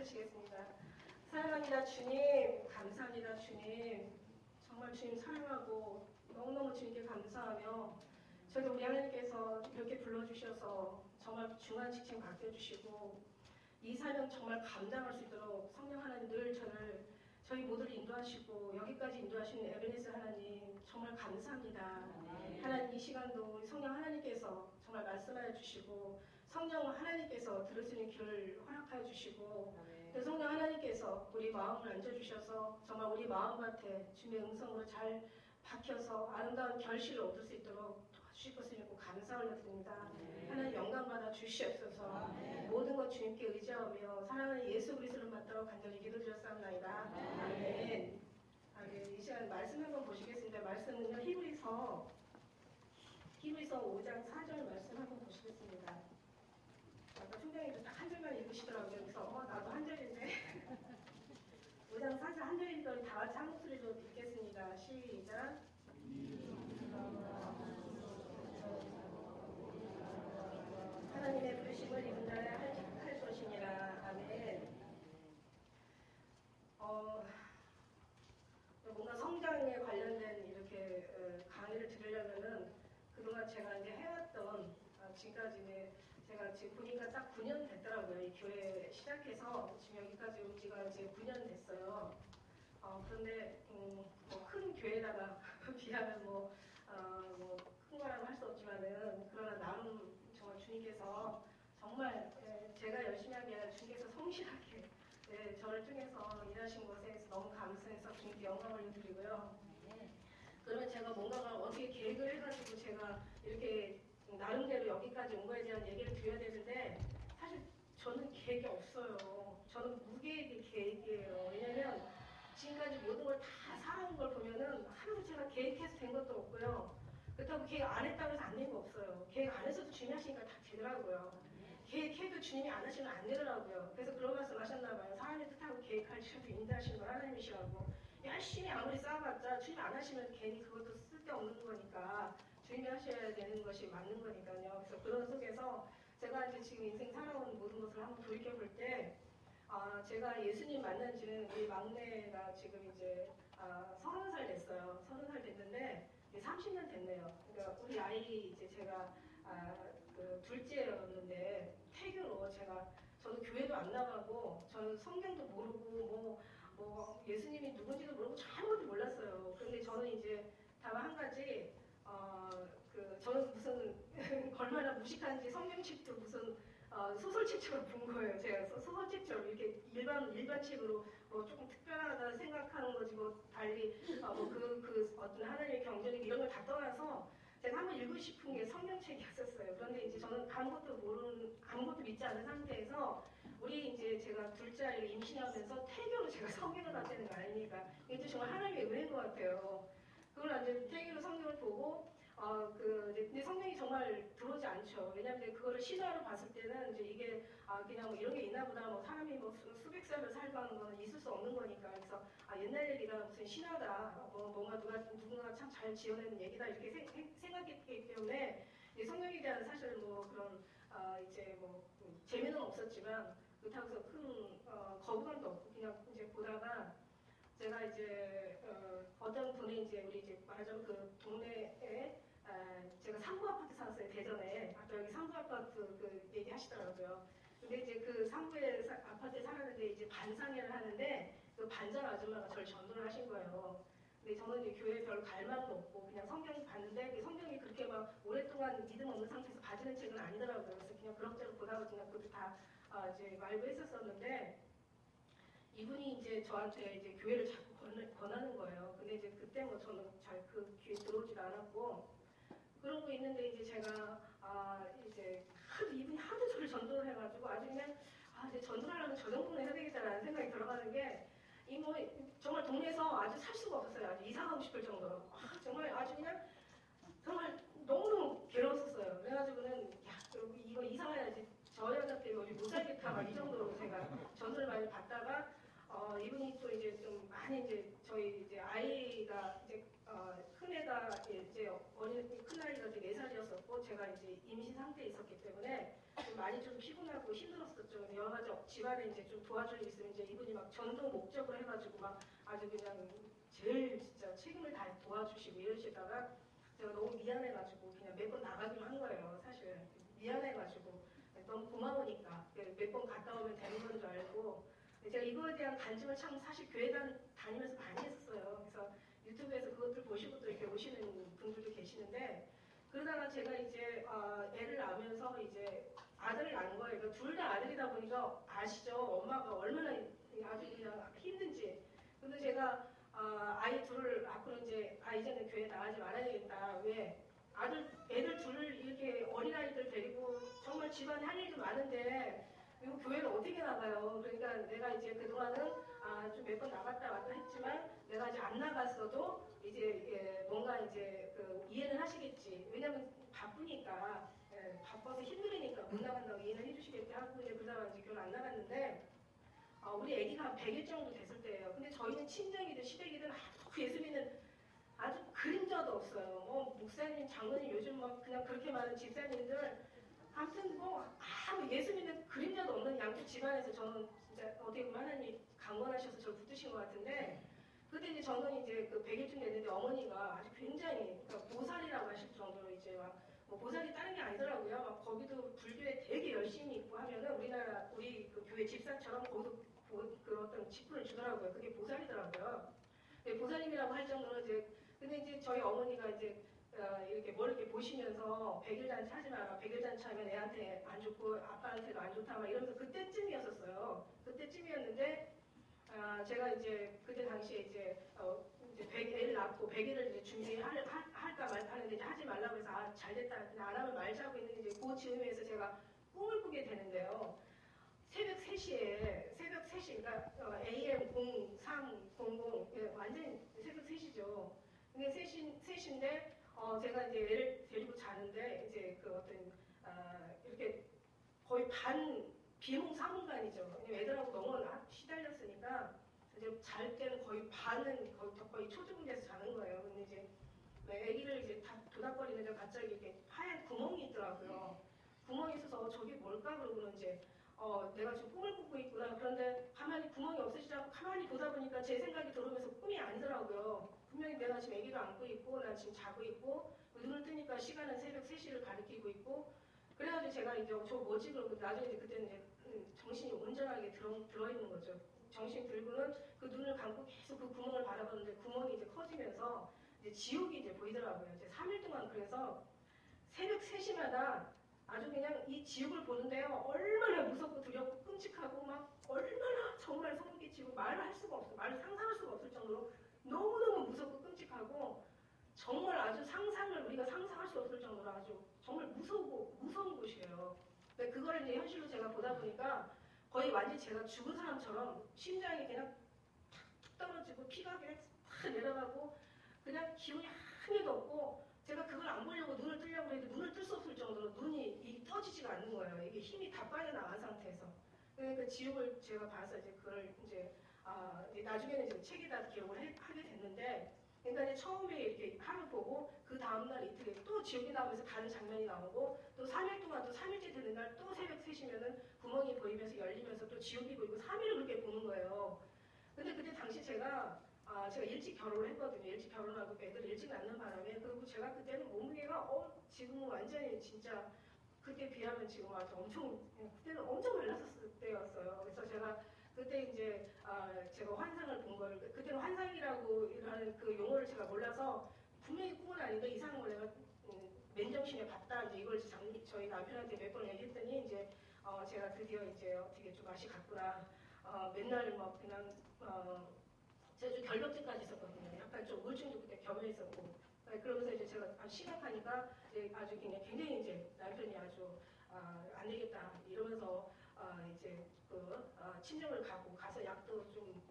기도드리시겠습니다. 사랑합니다 주님, 감사합니다 주님. 정말 주님 사랑하고 너무너무 주님께 감사하며 저도 우리 하나님께서 이렇게 불러주셔서 정말 중한 직책 맡겨주시고 이 사명 정말 감당할 수 있도록 성령 하나님 늘 저희 모두를 인도하시고 여기까지 인도하시는 에베네스 하나님 정말 감사합니다. 하나님 이 시간도 성령 하나님께서 정말 말씀하여 주시고 성령 하나님께서 들을 수 있는 길을 허락하여 주시고 그 성령 하나님께서 우리 마음을 앉아주셔서 정말 우리 마음밭에 주님의 음성으로 잘 박혀서 아름다운 결실을 얻을 수 있도록 도와주실 것을 믿고 감사 올려드립니다. 하나님 영광받아 주시옵소서. 모든 것 주님께 의지하며 사랑하는 예수 그리스도를 받들어 간절히 기도드렸사옵나이다. 아멘. 아멘. 이 시간 말씀 한번 보시겠습니다. 말씀은요 히브리서 5장 4절 말씀 한번 보시겠습니다. 아까 총장님도 딱 한 절만 읽으시더라고요. 그래서 나도 한 절인데 5장 4절 한 절이니까 다 같이 한 목소리로 읽겠습니다. 시작. 하나님의 부르심을 입은 자야 할 것이니라. 아멘. 뭔가 성장에 관련된 이렇게 강의를 들으려면은 그동안 제가 이제 해왔던 지금까지 제가 지금 보니까 딱 9년 됐더라고요. 이 교회 시작해서 지금 여기까지 온 지가 이제 9년 됐어요. 그런데 큰 교회다가 비하면 큰 거라고 할 수 없지만은 그러나 나름 정말 주님께서 정말 제가 열심히 한 게 아니라 주님께서 성실하게 저를 통해서 일하신 것에 너무 감사해서 주님께 영광을 드리고요. 그러면 제가 뭔가가 어떻게 계획을 해가지고 제가 이렇게 나름대로 여기까지 온 거에 대한 얘기를 드려야 되는데 사실 저는 계획이 없어요. 저는 무계획의 계획이에요. 왜냐면 지금까지 모든 걸 다 살아온 걸 보면은 하루도 제가 계획해서 된 것도 없고요. 그렇다고 계획 안 했다고 해서 안 된 거 없어요. 계획 안 했어도 주님이 하시니까 다 되더라고요. 계획해도 주님이 안 하시면 안 되더라고요. 그래서 그런 말씀 하셨나봐요. 사람의 뜻하고 계획하시고 인도하시는 건 하나님이시라고. 열심히 아무리 쌓아봤자 주님이 안 하시면 괜히 그것도 쓸데없는 거니까 주님이 하셔야 되는 것이 맞는 거니까요. 그래서 그런 속에서 제가 이제 지금 인생 살아온 모든 것을 한번 돌이켜볼 때 제가 예수님 만난 지는 우리 막내가 지금 이제 30살 됐어요. 30살 됐는데 30년 됐네요. 그러니까 우리 아이 이제 제가 그 둘째였는데 태교로 저도 교회도 안 나가고 저는 성경도 모르고 뭐 예수님이 누군지도 모르고 아무것도 몰랐어요. 그런데 저는 이제 다만 한 가지 저는 무슨 얼마나 무식한지 성경책도 무슨 소설책처럼 본 거예요. 제가 소설책처럼 이렇게 일반 책으로 조금 특별하다 생각하는 거지 달리 그 어떤 하나님의 경전이 이런 걸 다 떠나서 제가 한번 읽고 싶은 게 성경책이었었어요. 그런데 이제 저는 아무것도 믿지 않은 상태에서 우리 이제 제가 둘째 아이를 임신하면서 태교로 제가 성경을 봤다는 거 아닙니까? 이게 정말 하나님의 은혜인 것 같아요. 그걸 이제 태교로 성경을 보고 근데 성경이 정말 들어오지 않죠. 왜냐하면 그거를 신화로 봤을 때는 이제 이게 그냥 이런 게 있나 보다. 사람이 수백 살을 살고 하는 거는 있을 수 없는 거니까. 그래서 옛날 얘기다 무슨 신화다. 뭔가 누군가 참 잘 지어내는 얘기다 이렇게 생각했기 때문에 이 성경에 대한 사실 그런 이제 재미는 없었지만 그렇다고 해서 큰 거부감도 없고 그냥 이제 보다가 제가 이제 어떤 분이 이제 우리 이제 말하자면 그 동네에 제가 상부 아파트 살았어요. 대전에. 아까 여기 상부 아파트 그 얘기 하시더라고요. 근데 이제 그 상부에 아파트에 살았는데 이제 반상회를 하는데 그 반장 아줌마가 저를 전도를 하신 거예요. 근데 저는 이제 교회에 별로 갈 마음도 없고 그냥 성경을 봤는데 그 성경이 그렇게 오랫동안 믿음 없는 상태에서 봐지는 책은 아니더라고요. 그래서 그냥 그럭저럭 보다가 그냥 그것도 다 이제 말고 했었었는데 이분이 이제 저한테 이제 교회를 자꾸 권하는 거예요. 근데 이제 그때 저는 잘 그 귀에 들어오지도 않았고 그러고 있는데 이제 제가 이제 이분이 하도 저를 전도를 해가지고 아주 그냥 이제 전도를 하려면 저 정도는 해야 되겠다라는 생각이 들어가는 게 정말 동네에서 아주 살 수가 없었어요. 아주 이사가고 싶을 정도로 정말 아주 그냥 정말 너무너무 괴로웠었어요. 그래가지고는 이거 이사가야지 저 여자 때문에 못 살겠다 이 정도로 제가 전도를 많이 받다가 이분이 또 이제 좀 많이 이제 저희 이제 아이가 이제 큰 애가 이제 큰 아이가 이제 4살이었었고 제가 이제 임신 상태에 있었기 때문에 좀 많이 좀 피곤하고 힘들었었죠. 여러 가지 집안에 이제 좀 도와줄 일 있으면 이제 이분이 막 전도 목적으로 해가지고 막 아주 그냥 제일 진짜 책임을 다 도와주시고 이러시다가 제가 너무 미안해가지고 그냥 매번 나가기로 한 거예요. 사실 미안해가지고 너무 고마우니까 몇 번 갔다 오면 되는 건 줄 알고 제가 이거에 대한 간증을 참 사실 교회 다니면서 많이 했었어요. 그래서 유튜브에서 그것들 보시고 또 이렇게 오시는 분들도 계시는데 그러다가 제가 이제 애를 낳으면서 이제 아들을 낳은 거예요. 그러니까 둘 다 아들이다 보니까 아시죠? 엄마가 얼마나 아주 그냥 힘든지. 근데 제가 아이 둘을 앞으로 이제 이제는 교회 나가지 말아야 되겠다. 왜? 애들 둘을 이렇게 어린아이들 데리고 정말 집안에 할 일도 많은데 이거 교회를 어떻게 나가요? 그러니까 내가 이제 그동안은 좀 몇 번 나갔다 왔다 했지만 내가 이제 안 나갔어도 이제 뭔가 이제 이해는 하시겠지. 왜냐면 바쁘니까 바빠서 힘들으니까 못 나간다고 이해는 해주시겠지 하고 이제 그러다가 이제 교회 안 나갔는데 우리 애기가 한 100일 정도 됐을 때예요. 근데 저희는 친정이든 시댁이든 예수 믿는 아주 그림자도 없어요. 목사님, 장로님 요즘 막 그냥 그렇게 많은 집사님들 아무튼 아무 예수 믿는 그림자도 없는 양쪽 집안에서 저는 진짜 어떻게 보면 하나님이 강권하셔서 저를 붙드신 것 같은데 그때 이제 저는 이제 그 100일쯤 됐는데 어머니가 아주 굉장히 그러니까 보살이라고 하실 정도로 이제 뭐 보살이 다른 게 아니더라고요. 막 거기도 불교에 되게 열심히 있고 하면은 우리 그 교회 집사처럼 거기도 그 어떤 직분을 주더라고요. 그게 보살이더라고요. 보살님이라고 할 정도로 근데 이제 저희 어머니가 이제 이렇게 뭘 이렇게 보시면서 100일 잔치 하지 마라. 100일 잔치 하면 애한테 안 좋고 아빠한테도 안 좋다. 막 이러면서 그때쯤이었었어요. 그때쯤이었는데 제가 이제 그때 당시에 이제 100일 낳고 100일을 이제 준비할까 말까 하는데 이제 하지 말라고 해서 잘 됐다. 그냥 안 하면 말자고 했는데 이제 그 즈음에서 제가 꿈을 꾸게 되는데요. 새벽 3시, 그러니까 AM 0300, 완전 새벽 3시죠. 근데 3시인데, 제가 이제 애를 데리고 자는데, 이제 그 어떤, 이렇게 거의 비몽사몽간이죠. 애들하고 너무 시달렸으니까, 이제 잘 때는 거의 거의 초중대에서 자는 거예요. 근데 이제 애기를 이제 다 도닥거리는데 갑자기 이렇게 하얀 구멍이 있더라고요. 구멍이 있어서 저게 뭘까? 그러고는 이제 내가 지금 꿈을 꾸고 있구나. 그런데 가만히 구멍이 없어지지 않고 가만히 보다 보니까 제 생각이 들어오면서 꿈이 아니더라고요. 분명히 내가 지금 아기를 안고 있고 나 지금 자고 있고 눈을 뜨니까 시간은 새벽 3시를 가리키고 있고 그래가지고 제가 이제 저 뭐지? 그러고 나중에 이제 그때는 이제 정신이 온전하게 들어있는 거죠. 정신이 들고는 그 눈을 감고 계속 그 구멍을 바라봤는데 구멍이 이제 커지면서 이제 지옥이 이제 보이더라고요. 이제 3일 동안 그래서 새벽 3시마다 아주 그냥 이 지옥을 보는데요. 얼마나 무섭고 두렵고 끔찍하고 막 얼마나 정말 소름 끼치고 말을 할 수가 없어요. 말을 상상할 수가 없을 정도로 너무너무 무섭고 끔찍하고 정말 아주 우리가 상상할 수 없을 정도로 아주 정말 무서운 곳이에요. 근데 그걸 이제 현실로 제가 보다 보니까 거의 완전히 제가 죽은 사람처럼 심장이 그냥 툭 떨어지고 피가 그냥 탁 내려가고 그냥 기운이 하나도 없고 제가 그걸 안 보려고 눈을 뜨려고 해도 눈을 뜰 수 없을 정도로 눈이 떠지지가 않는 거예요. 이게 힘이 다 빠져나간 상태에서. 그러니까 지옥을 제가 봐서 이제 그걸 이제 나중에는 이제 책에다 기록을 하게 됐는데 그러니까 이제 처음에 이렇게 하루 보고 그 다음날 이틀에 또 지옥이 나오면서 가는 장면이 나오고 또 3일 동안 또 3일째 되는 날 또 새벽 3시면은 구멍이 보이면서 열리면서 또 지옥이 보이고 3일을 그렇게 보는 거예요. 근데 그때 당시 제가 일찍 결혼을 했거든요. 일찍 결혼하고 애들 일찍 낳는 바람에 그리고 제가 그때는 몸무게가 지금은 완전히 진짜 그때 비하면 지금 아주 그때는 엄청 말랐었을 때였어요. 그래서 제가 그때 이제 제가 환상을 본 거를 그때는 환상이라고 하는 그 용어를 제가 몰라서 분명히 꿈은 아닌데 이상한 걸 내가 맨정신에 봤다. 이제 이걸 저희 남편한테 몇 번 얘기했더니 이제 제가 드디어 이제 어떻게 좀 맛이 갔구나. 맨날 뭐 그냥 제가 좀 결벽증까지 있었거든요. 약간 좀 우울증도 그때 겸했었고. 그러면서 이제 제가 심각하니까 이제 아주 굉장히 이제 남편이 아주 안 되겠다 이러면서 이제 친정을 가서 약도 좀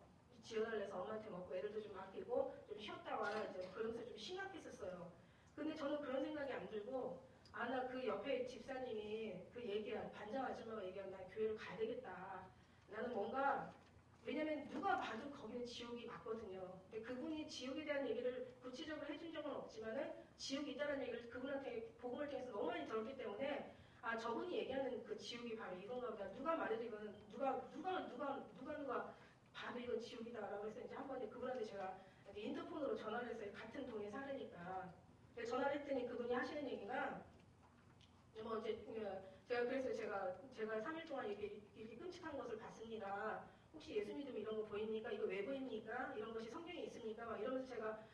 지어달래서 엄마한테 먹고 애들도 좀 맡기고 좀 쉬었다 와라 이제 그러면서 좀 심각했었어요. 근데 저는 그런 생각이 안 들고 나 그 옆에 집사님이 그 얘기한 반장 아줌마가 얘기한 나 교회를 가야 되겠다. 나는 뭔가 왜냐면 누가 봐도 거기는 지옥이 맞거든요. 근데 그분이 지옥에 대한 얘기를 구체적으로 해준 적은 없지만은 지옥이 있다는 얘기를 그분한테 복음을 통해서 너무 많이 들었기 때문에 아, 저분이 얘기하는 그 지옥이 바로 이건가 보다. 누가 말해도 이거는 누가 봐도 이건 지옥이다라고 해서 이제 한 번에 그분한테 제가 인터폰으로 전화를 했어요. 같은 동에 살으니까. 전화를 했더니 그분이 하시는 얘기가 뭐 이제 제가 그래서 제가 3일 동안 이렇게 끔찍한 것을 봤습니다. 혹시 예수 믿음 이런 거 보입니까? 이거 왜 보입니까? 이런 것이 성경에 있습니까? 막 이러면서 제가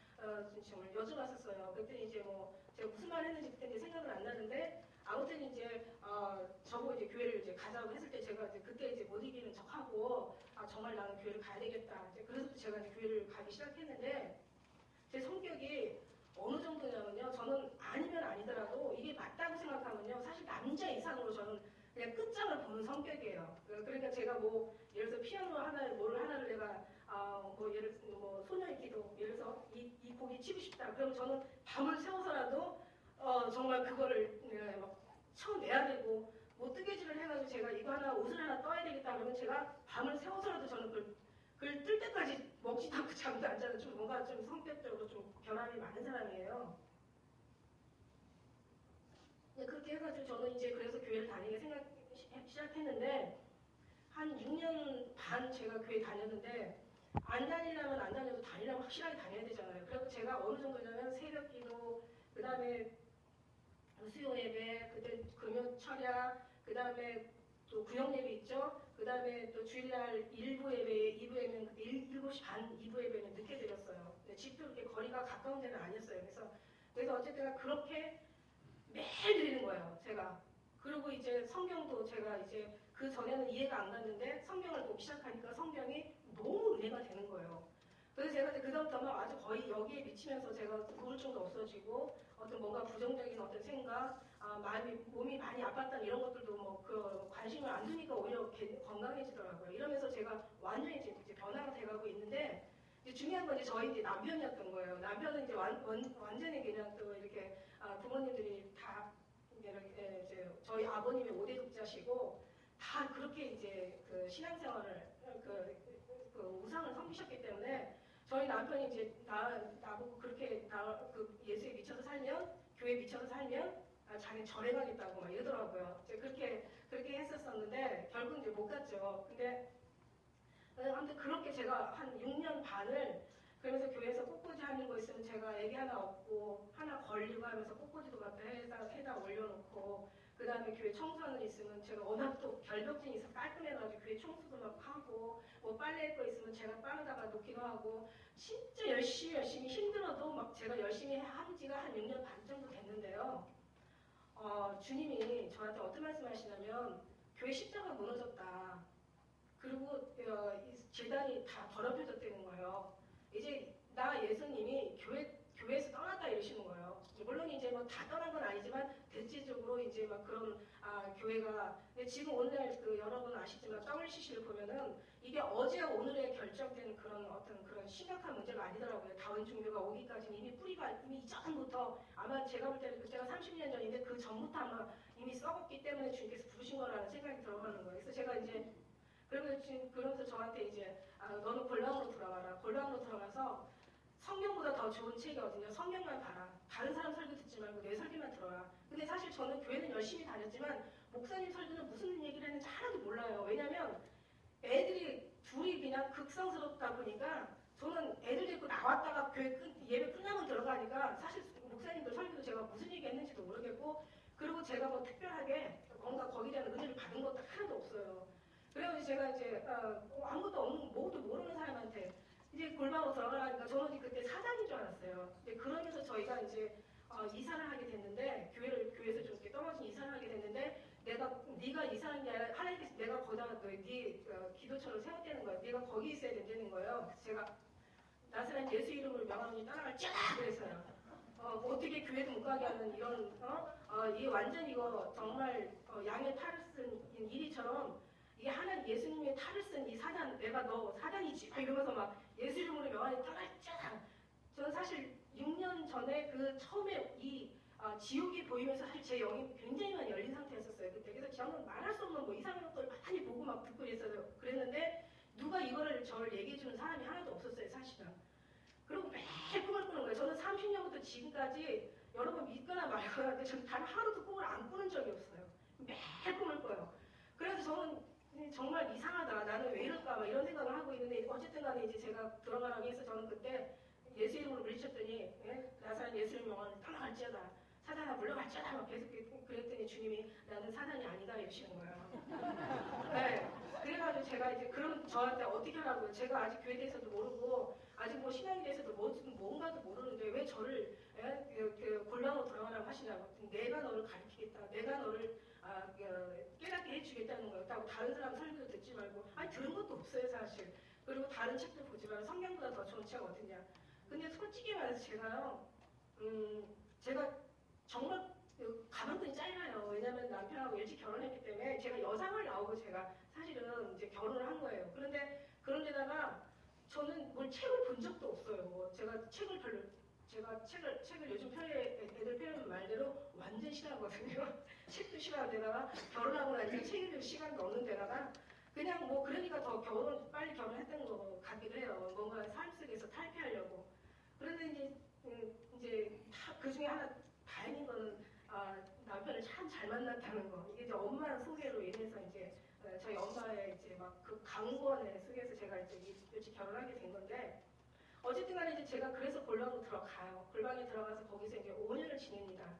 정말 여쭤봤었어요. 그랬더니 이제 뭐 제가 무슨 말 했는지 그때 이제 생각은 안 나는데 아무튼 이제 저보고 이제 교회를 이제 가자고 했을 때 제가 이제 그때 이제 못 이기는 척하고 아 정말 나는 교회를 가야 되겠다. 이제 그래서 제가 이제 교회를 가기 시작했는데 제 성격이 어느 정도냐면요. 저는 아니면 아니더라도 이게 맞다고 생각하면요. 사실 남자 이상으로 저는 그냥 끝장을 보는 성격이에요. 그러니까 제가 뭐 예를 들어서 피아노 하나를 뭘 하나를 내가 뭐 예를 들어 뭐 소녀의 기도 예를 들어서 이 곡이 치고 싶다. 그럼 저는 밤을 새워서라도 정말 그거를 막 쳐내야 되고 뭐 뜨개질을 해가지고 제가 이거 하나 옷을 하나 떠야 되겠다 그러면 제가 밤을 새워서라도 저는 그걸 뜰 때까지 먹지도 않고 잠도 안 자는 좀 뭔가 좀 성격적으로 좀 결함이 많은 사람이에요. 그렇게 해가지고 저는 이제 그래서 교회를 다니기 시작했는데 한 6년 반 제가 교회 다녔는데 안 다니려면 안 다녀도 다니려면 확실하게 다녀야 되잖아요. 그래서 제가 어느 정도냐면 새벽 기도, 그 다음에 수요 예배, 그때 금요 철야, 그 다음에 또 구역 예배 있죠. 그 다음에 또 주일날 1부 예배, 2부 예배는 그때 7시 반 2부 예배는 늦게 드렸어요. 집도 그렇게 거리가 가까운 데는 아니었어요. 그래서 어쨌든 그렇게 매일 드리는 거예요. 제가. 그리고 이제 성경도 제가 이제 그 전에는 이해가 안 갔는데 성경을 보기 시작하니까 성경이 너무 은혜가 되는 거예요. 그래서 제가 그 다음부터 아주 거의 여기에 미치면서 제가 우울증도 없어지고 어떤 뭔가 부정적인 어떤 생각, 몸이 많이 아팠다는 이런 것들도 뭐 그 관심을 안 두니까 오히려 건강해지더라고요. 이러면서 제가 완전히 이제 변화가 돼가고 있는데 이제 중요한 건 이제 저희 이제 남편이었던 거예요. 남편은 이제 완전히 그냥 또 이렇게 부모님들이 다 이렇게 이제 저희 아버님의 5대 독자시고 다 그렇게 이제 그 신앙생활을 그 우상을 섬기셨기 때문에 저희 남편이 이제 나보고 그렇게 그 예수에 미쳐서 살면 교회에 미쳐서 살면 자기는 절에 가겠다고 막 이러더라고요. 이제 그렇게 했었었는데 결국 이제 못 갔죠. 근데 아무튼 그렇게 제가 한 6년 반을 그러면서 교회에서 꽃꽂이 하는 거 있으면 제가 애기 하나 얻고 하나 걸리고 하면서 꽃꽂이도 갖다 해다 올려놓고 그 다음에 교회 청소하는 일 있으면 제가 워낙 또 결벽증이 있어서 깔끔해가지고 교회 청소도 막 하고 뭐 빨래할 거 있으면 제가 빨아다가 놓기도 하고 진짜 열심히 힘들어도 막 제가 열심히 한 지가 한 6년 반 정도 됐는데요. 주님이 저한테 어떤 말씀 하시냐면 교회 십자가 무너졌다. 그리고 재단이 다 더럽혀졌다는 거예요. 이제 나 예수님이 교회에서 떠났다 이러시는 거예요. 물론 이제 뭐 다 떠난 건 아니지만 대체적으로 이제 막 그런 교회가 근데 지금 오늘날 그 여러분 아시지만 WCC를 보면은 이게 어제와 오늘에 결정된 그런 어떤 그런 심각한 문제가 아니더라고요. 다운 종교가 오기까지는 이미 뿌리가 이미 이전부터 아마 제가 볼 때는 그때가 30년 전인데 그 전부터 아마 이미 썩었기 때문에 주님께서 부르신 거라는 생각이 들어가는 거예요. 그래서 제가 이제 그러면서 저한테 이제 너는 골방으로 들어가라. 골방으로 들어가서 성경보다 더 좋은 책이 어디냐. 성경만 봐라. 다른 사람 설교 듣지 말고 내 설교만 들어라. 근데 사실 저는 교회는 열심히 다녔지만 목사님 설교는 무슨 얘기를 했는지 하나도 몰라요. 왜냐면 애들이 둘이 그냥 극성스럽다 보니까 저는 애들 데리고 나왔다가 예배 끝나면 들어가니까 사실 목사님들 설교도 제가 무슨 얘기 했는지도 모르겠고 그리고 제가 뭐 특별하게 뭔가 거기에 대한 은혜를 받은 것도 하나도 없어요. 그래서 제가 이제 아무것도 없는 뭐도 모르는 사람한테 이제 골방으로 들어가니까 저는 그때 사장인 줄 알았어요. 이제 그러면서 저희가 이제 이사를 하게 됐는데 교회에서 좀 이렇게 떨어진 이사를 하게 됐는데 네가 이사하는 게 아니라 하나님께서 내가 거기다가 네 기도처를 세웠다는 거야. 네가 거기 있어야 된다는 거예요. 그래서 제가 나사렛 예수 이름으로 명하노니 따라갈자 그랬어요. 어떻게 교회도 못 가게 하는 이런 이게 완전 이거 정말 양의 탈을 쓴 일이처럼 이게 하나님 예수님의 탈을 쓴 이 사단 내가 너 사단이지 이러면서 막 예수 이름으로 명하니 따라갈자. 저는 사실 6년 전에 그 처음에 이 지옥이 보이면서 사실 제 영이 굉장히 많이 열린 상태였었어요. 그때 그래서 저는 말할 수 없는 뭐 이상한 것들 많이 보고 막 듣고 있어요. 그랬는데 누가 이거를 저를 얘기해주는 사람이 하나도 없었어요, 사실은. 그리고 매일 꿈을 꾸는 거예요. 저는 30년부터 지금까지 여러분 믿거나 말거나 저는 단 하루도 꿈을 안 꾸는 적이 없어요. 매일 꿈을 꿔요. 그래서 저는 정말 이상하다. 나는 왜 이럴까? 막 이런 생각을 하고 있는데 어쨌든 간에 이제 제가 들어가라고 해서 저는 그때 예수 이름으로 물리쳤더니 나사렛 예수의 명을 떠나갈지어다. 사단아 물러갈지어다. 막 계속 그랬더니 주님이 나는 사단이 아니다 이러시는 거예요. 네. 그래가지고 제가 이제 그럼 저한테 어떻게 하라고요? 제가 아직 교회에 대해서도 모르고 아직 뭐 신앙에 대해서도 뭔가도 모르는데 왜 저를 곤란으로 돌아가라고 하시냐고. 내가 너를 가르치겠다. 내가 너를 깨닫게 해주겠다는 거였다고. 다른 사람 설교도 듣지 말고. 아니 들은 것도 없어요 사실. 그리고 다른 책도 보지 말고 성경보다 더 좋은 책 어딨냐. 근데 솔직히 말해서 제가요. 제가 정말 가만히 짧아요. 왜냐면 남편하고 일찍 결혼했기 때문에 제가 여상을 나오고 제가 사실은 이제 결혼을 한 거예요. 그런데다가 저는 뭘 책을 본 적도 없어요. 제가 책을 요즘 애들 표현 말대로 완전 싫어하거든요. 책도 싫어하는데다가 결혼하고 나니까 책 읽을 시간도 없는 데다가 그냥 뭐 그러니까 더 빨리 결혼했던 거 같기도 해요. 뭔가 삶 속에서 탈피하려고. 그런데 이제 그 중에 하나 다행인 거는 남편을 참 잘 만났다는 거. 이게 이제 엄마 소개로 인해서 이제 저희 엄마의 이제 막 그 강권에 속에서 제가 이제 일찍 결혼하게 된 건데 어쨌든 간에 이제 제가 그래서 골방으로 들어가요. 골방에 들어가서 거기서 이제 5년을 지냅니다.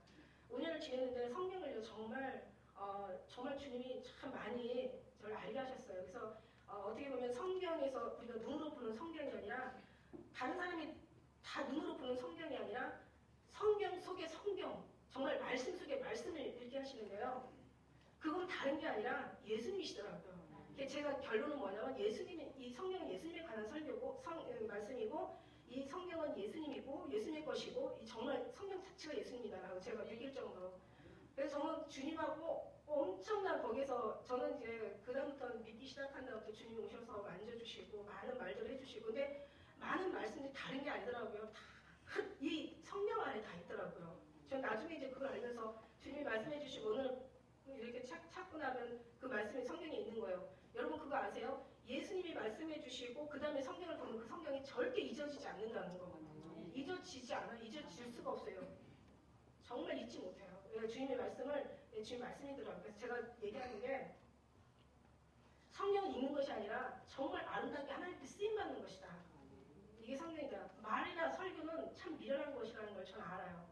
5년을 지냈는데 성경을요 정말 주님이 참 많이 저를 알게 하셨어요. 그래서 어떻게 보면 성경에서 우리가 눈으로 보는 성경이 아니라 다른 사람이 다 눈으로 보는 성경이 아니라 성경 속의 성경, 정말 말씀 속의 말씀을 읽게 하시는데요. 그건 다른 게 아니라 예수님이시더라고요. 제가 결론은 뭐냐면 이 성경은 예수님에 관한 설교고 말씀이고 이 성경은 예수님이고 예수님의 것이고 이 정말 성경 자체가 예수님이다라고 제가 느낄 정도로. 그래서 저는 주님하고 엄청난 거기서 저는 이제 그다음부터 믿기 시작한 다음부터 주님이 오셔서 만져주시고 많은 말들을 해주시고 근데 많은 말씀들이 다른 게 아니더라고요. 이 성경 안에 다 있더라고요. 전 나중에 이제 그걸 알면서 주님이 말씀해 주시고 오늘 이렇게 찾고 나면 그 말씀이 성경에 있는 거예요. 여러분 그거 아세요? 예수님이 말씀해 주시고 그 다음에 성경을 보면 그 성경이 절대 잊어지지 않는다는 거. 잊어지지 않아요. 잊어질 수가 없어요. 정말 잊지 못해요. 주님의 말씀을 주님 말씀이더라고요. 그래서 제가 얘기하는 게 성경을 읽는 것이 아니라 정말 아름답게 하나님께 쓰임받는 것이다. 이게 성경이다. 말이나 설교는 참 미련한 것이라는 걸 저는 알아요.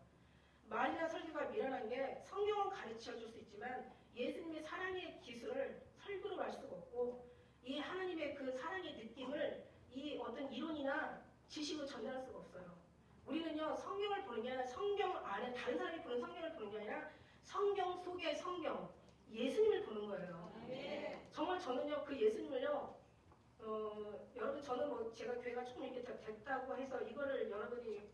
말이나 설교가 미련한 게 성경은 가르쳐 줄 수 있지만 예수님의 사랑의 기술을 설교로 말 수가 없고 이 하나님의 그 사랑의 느낌을 이 어떤 이론이나 지식으로 전달할 수가 없어요. 우리는요 성경을 보는 게 아니라 성경 안에 다른 사람이 보는 성경을 보는 게 아니라 성경 속의 성경 예수님을 보는 거예요. 정말 저는요 그 예수님을요 여러분 저는 뭐 제가 교회가 조금 이렇게 됐다고 해서 이거를 여러분이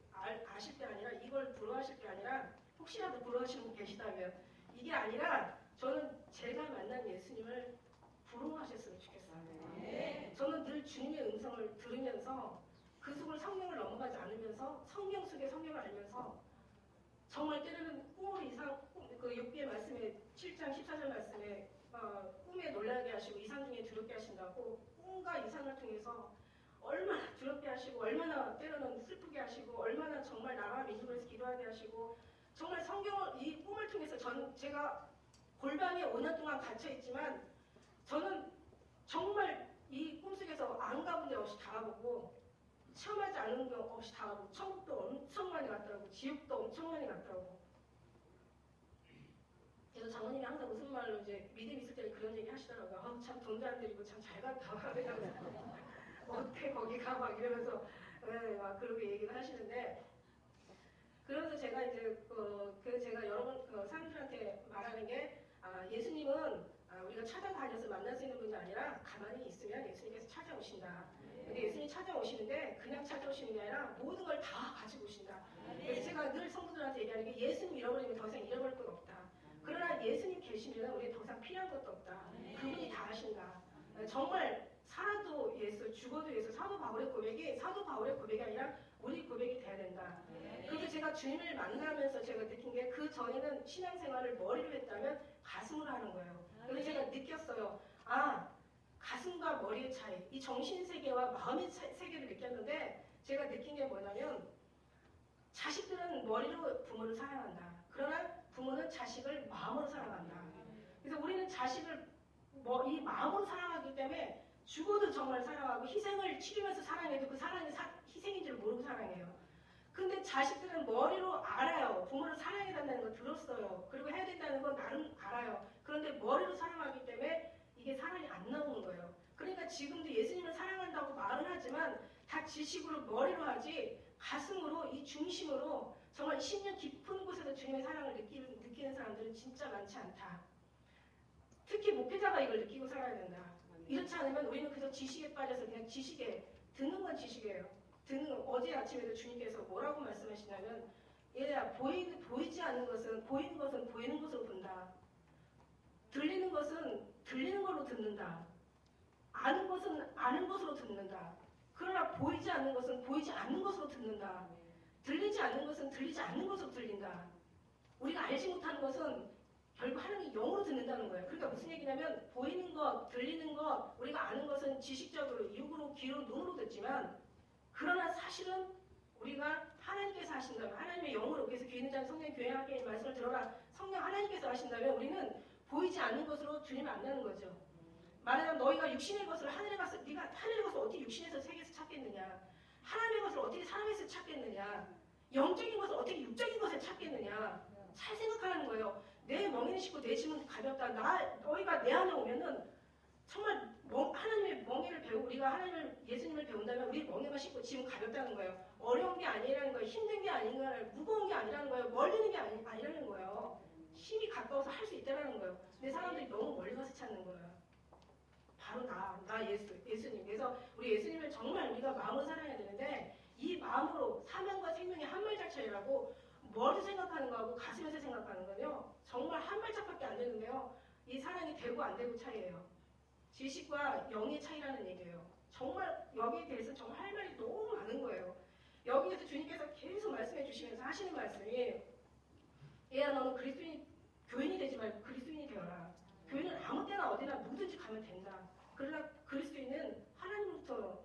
아실 게 아니라 이걸 부러워하실 게 아니라 혹시라도 부러워하시는 분 계시다면 이게 아니라 저는 제가 만난 예수님을 부러워하셨으면 좋겠어요. 저는 늘 주님의 음성을 들으면서 그 속을 성경을 넘어가지 않으면서 성경 속의 성경을 알면서 정말 때로는 꿈을 그 욥기의 말씀에 7장 14절 말씀에 꿈에 놀라게 하시고 이상 중에 두렵게 하신다고 꿈과 이상을 통해서 얼마나 두렵게 하시고 얼마나 때로는 슬프게 하시고 얼마나 정말 나라 민족을 위해서 기도하게 하시고 정말 성경을 이 꿈을 통해서 제가 골방에 5년 동안 갇혀있지만 저는 정말 이 꿈속에서 안 가본 데 없이 다 가보고 체험하지 않은 거 없이 다 가보고 천국도 엄청 많이 갔더라고 지옥도 엄청 많이 갔더라고. 그래서 장모님이 항상 무슨 말로 이제 믿음 있을 때 그런 얘기 하시더라고요. 참 돈도 안 들이고 참 잘 갔다 와. 어떻게 거기 가 막 이러면서 막 그렇게 얘기를 하시는데 그러면서 제가 이제 제가 여러분 사람들한테 말하는 게 예수님은 우리가 찾아다녀서 만날 수 있는 분이 아니라 가만히 있으면 예수님께서 찾아오신다. 근데 예수님이 찾아오시는데 그냥 찾아오시는 게 아니라 모든 걸 다 가지고 오신다. 그래서 제가 늘 성도들한테 얘기하는 게 예수님 잃어버리면 더 이상 잃어버릴 것 없다. 그러나 예수님 계시면 우리 더 이상 필요한 것도 없다. 그분이 다 하신다. 정말 살아도 예수, 죽어도 예수. 사도 바울의 고백이 아니라 우리 고백이 돼야 된다. 그래서 제가 주님을 만나면서 제가 느낀 게 그 전에는 신앙생활을 머리로 했다면 가슴으로 하는 거예요. 그래서 제가 느꼈어요. 가슴과 머리의 차이, 이 정신세계와 마음의 세계를 느꼈는데 제가 느낀 게 뭐냐면 자식들은 머리로 부모를 사랑한다. 그러나 부모는 자식을 마음으로 사랑한다. 그래서 우리는 자식을 뭐 이 마음으로 사랑하기 때문에 죽어도 정말 사랑하고 희생을 치르면서 사랑해도 그 사랑이 희생인 줄 모르고 사랑해요. 근데 자식들은 머리로 알아요. 부모를 사랑해야 된다는 거 들었어요. 그리고 해야 된다는 건 나름 알아요. 그런데 머리로 사랑하기 때문에 이게 사랑이 안 나오는 거예요. 그러니까 지금도 예수님을 사랑한다고 말은 하지만 다 지식으로 머리로 하지 가슴으로 이 중심으로 정말 심령 깊은 곳에서 주님의 사랑을 느끼는 사람들은 진짜 많지 않다. 특히 목회자가 이걸 느끼고 살아야 된다. 이렇지 않으면 우리는 그저 지식에 빠져서 그냥 지식에 듣는 건 지식이에요. 듣는 건 어제 아침에도 주님께서 뭐라고 말씀하시냐면 얘야 보이지 않는 것은 보이는 것은 보이는 것으로 본다. 들리는 것은 들리는 걸로 듣는다. 아는 것은 아는 것으로 듣는다. 그러나 보이지 않는 것은 보이지 않는 것으로 듣는다. 들리지 않는 것은 들리지 않는 것으로 들린다. 우리가 알지 못하는 것은 결국 하나님이 영으로 듣는다는 거예요. 그러니까 무슨 얘기냐면 보이는 것, 들리는 것, 우리가 아는 것은 지식적으로, 육으로, 귀로, 눈으로 듣지만 그러나 사실은 우리가 하나님께서 하신다면 하나님의 영으로 그래서 귀 있는 자는 성령 교회하게 말씀을 들어라. 성령 하나님께서 하신다면 우리는 보이지 않는 것으로 주님 만나는 거죠. 말하자면 너희가 육신의 것을 하늘에 가서 네가 하늘의 것을 어떻게 육신에서 세계에서 찾겠느냐. 하나님의 것을 어떻게 사람에서 찾겠느냐. 영적인 것을 어떻게 육적인 것을 찾겠느냐. 잘 생각하라는 거예요. 내 멍에는 쉽고 내 짐은 가볍다. 너희가 내 안에 오면은 정말 하나님의 멍에를 배우고 우리가 하나님을 예수님을 배운다면 우리 멍에가 쉽고 짐은 가볍다는 거예요. 어려운 게 아니라는 거예요. 힘든 게 아닌 거예요. 무거운 게 아니라는 거예요. 멀리는 게 아니라는 거예요. 힘이 가까워서 할 수 있다는 거예요. 근데 사람들이 너무 멀리 가서 찾는 거예요. 바로 예수님. 그래서 우리 예수님을 정말 우리가 마음으로 사랑해야 되는데 이 마음으로 사명과 생명의 한 발자취라고 머리 생각하는 거하고 가슴에서 생각하는 거요. 정말 한 발짝밖에 안 되는데요. 이 사랑이 되고 안 되고 차이예요. 지식과 영의 차이라는 얘기예요. 정말 여기에 대해서 정말 할 말이 너무 많은 거예요. 여기에서 주님께서 계속 말씀해 주시면서 하시는 말씀이 얘야 너는 그리스도인 교인이 되지 말고 그리스도인이 되어라. 교인은 아무 때나 어디나 누구든지 가면 된다. 그러나 그리스도인은 하나님부터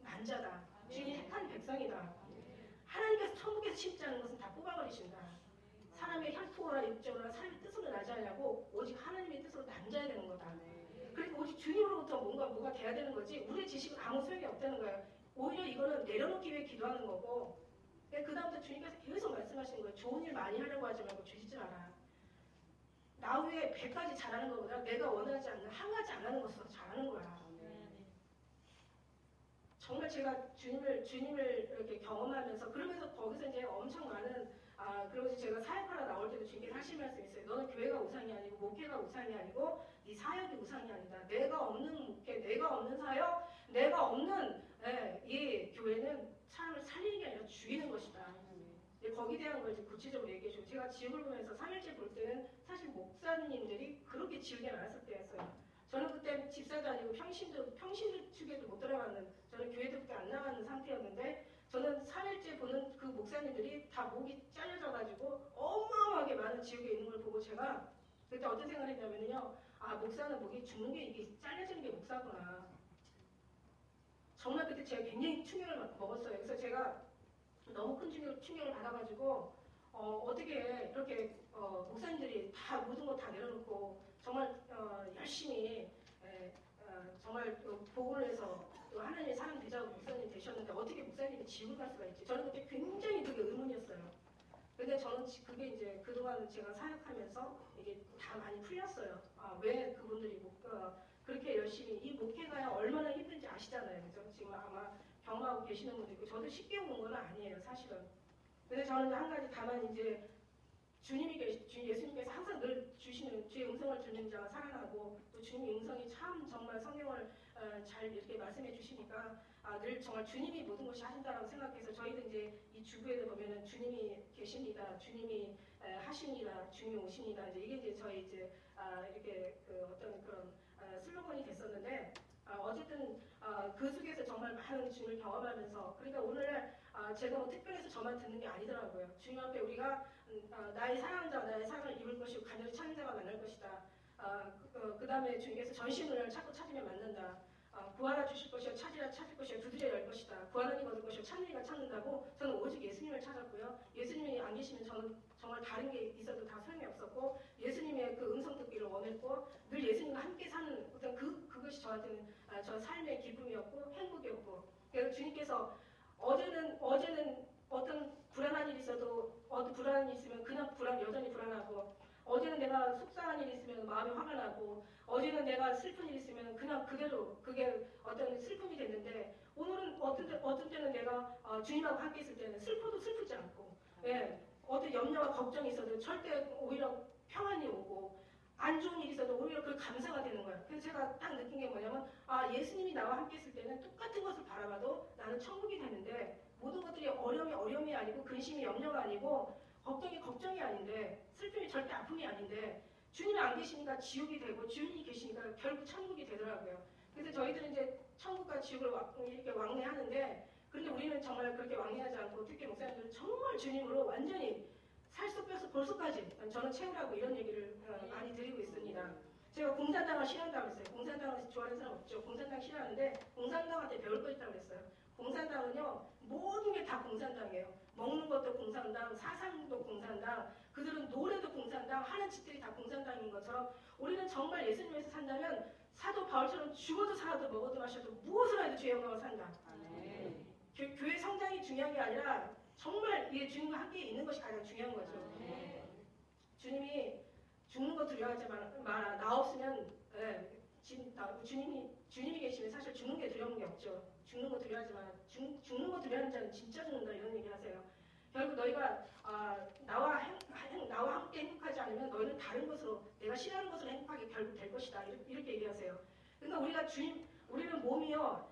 난 자다. 주인이 택한 백성이다. 하나님께서 천국에서 심지 않은 것은 다 뽑아버리신다. 사람의 혈통이나 육적이나 사람의 뜻으로 나지 않냐고 오직 하나님의 뜻으로 난자야 되는 거다. 그러니까 오직 주님으로부터 뭐가 돼야 되는 거지 우리의 지식은 아무 소용이 없다는 거예요. 오히려 이거는 내려놓기 위해 기도하는 거고 그 다음부터 주님께서 계속 말씀하시는 거예요. 좋은 일 많이 하려고 하지 말고 주시지 마라. 나 외에 100가지 잘하는 것보다 내가 원하지 않는 한 가지 안 하는 것으로 잘하는 거야. 정말 제가 주님을 이렇게 경험하면서 그러면서 거기서 이제 엄청 많은 그러고 제가 사역하러 나올 때도 주님께서 하실 말씀이 있어요. 너는 교회가 우상이 아니고 목회가 우상이 아니고 네 사역이 우상이 아니다. 내가 없는 목회, 내가 없는 사역, 내가 없는 이 교회는 사람을 살리는 게 아니라 죽이는 것이다. 거기에 대한 걸 이제 구체적으로 얘기해 주고 제가 지옥을 보면서 3일째 볼 때는 사실 목사님들이 그렇게 지옥에 나왔을 때였어요. 저는 그때 집사도 아니고 평신도 축에도 못 들어가는 저는 교회도 그때 안 나가는 상태였는데 저는 3일째 보는 그 목사님들이 다 목이 잘려져가지고 어마어마하게 많은 지옥에 있는 걸 보고 제가 그때 어떤 생각을 했냐면요. 목사는 목이 죽는 게 이게 잘려지는 게 목사구나. 정말 그때 제가 굉장히 충격을 먹었어요. 그래서 제가 너무 큰 충격을 받아가지고 어떻게 이렇게 목사님들이 다 모든 거 다 내려놓고 정말 열심히 정말 복음을 해서 하나님의 사람 되자고 목사님 되셨는데 어떻게 목사님이 지옥을 갈 수가 있지? 저는 그때 굉장히 그게 의문이었어요. 근데 저는 그게 이제 그동안 제가 사역하면서 이게 다 많이 풀렸어요. 왜 그분들이 그렇게 열심히 이 목회가 얼마나 힘든지 아시잖아요. 그죠? 지금 아마 경험하고 계시는 분도 있고 저도 쉽게 오는 건 아니에요. 사실은. 근데 저는 한 가지 다만 이제 예수님께서 항상 늘 주시는 주의 음성을 듣는 자가 살아나고 또 주님의 음성이 참 정말 성경을 잘 이렇게 말씀해 주시니까 늘 정말 주님이 모든 것이 하신다라고 생각해서 저희도 이제 이 주부에도 보면은 주님이 계십니다. 주님이 하십니다. 주님이 오십니다. 이제 이게 이제 저희 이제 이렇게 어떤 그런 슬로건이 됐었는데 어쨌든 그 속에서 정말 많은 주님을 경험하면서 그러니까 오늘날 제가 뭐 특별해서 저만 듣는 게 아니더라고요. 주님 앞에 우리가 나의 사랑하는 자가 나의 사랑을 입을 것이고 간절히 찾는 자가 만날 것이다. 그 다음에 주님께서 전심을 찾고 찾으면 만난다. 구하라 주실 것이요 찾으라 찾을 것이요 두드려 열 것이다. 구하라니 얻을 것이요 찾는 이가 찾는다고 저는 오직 예수님을 찾았고요. 예수님이 안 계시면 저는 정말 다른 게 있어도 다 소용이 없었고 예수님의 그 음성 듣기를 원했고 늘 예수님과 함께 사는 어떤 그것이 저한테는 저 삶의 기쁨이었고 행복이었고 그래서 주님께서 어제는 어떤 불안한 일이 있어도 어떤 불안한 일이 있으면 그냥 여전히 불안하고 어제는 내가 속상한 일이 있으면 마음이 화가 나고 어제는 내가 슬픈 일이 있으면 그냥 그대로 그게 어떤 슬픔이 됐는데 오늘은 어떤 때는 내가 주님하고 함께 있을 때는 슬퍼도 슬프지 않고 예, 어떤 염려와 걱정이 있어도 절대 오히려 평안이 오고 안 좋은 일이 있어도 오히려 그 감사가 되는 거예요. 그래서 제가 딱 느낀 게 뭐냐면 예수님이 나와 함께 있을 때는 똑같은 것을 바라봐도 나는 천국이 되는데 모든 것들이 어려움이 아니고 근심이 염려가 아니고 걱정이 아닌데 슬픔이 절대 아픔이 아닌데 주님이 안 계시니까 지옥이 되고 주님이 계시니까 결국 천국이 되더라고요. 그래서 저희들은 이제 천국과 지옥을 이렇게 왕래하는데 그런데 우리는 정말 그렇게 왕래하지 않고 특히 목사님들은 정말 주님으로 완전히 살속 뼈서 볼속까지 저는 채우라고 이런 얘기를 많이 드리고 있습니다. 제가 공산당을 싫어한다고 했어요. 공산당을 좋아하는 사람 없죠. 공산당 싫어하는데 공산당한테 배울 거 있다고 했어요. 공산당은요 모든 게 다 공산당이에요. 먹는 것도 공산당, 사상도 공산당, 그들은 노래도 공산당, 하는 짓들이 다 공산당인 것처럼 우리는 정말 예수님에서 산다면 사도 바울처럼 죽어도 살아도 먹어도 마셔도 무엇을 해도 주의 영광을 산다. 교회 성장이 중요한 게 아니라 정말 이 주님과 함께 있는 것이 가장 중요한 거죠. 주님이 죽는 거 두려워하지 마라. 나 없으면 주님이 계시면 사실 죽는 게 두려운 게 없죠. 죽는 거 두려워하지 마라. 죽는 거 두려워하는 자는 진짜 죽는다 이런 얘기 하세요. 결국 너희가 나와 함께 행복하지 않으면 너희는 다른 것으로 내가 싫어하는 것으로 행복하게 결국 될 것이다. 이렇게 얘기하세요. 그러니까 우리는 몸이요.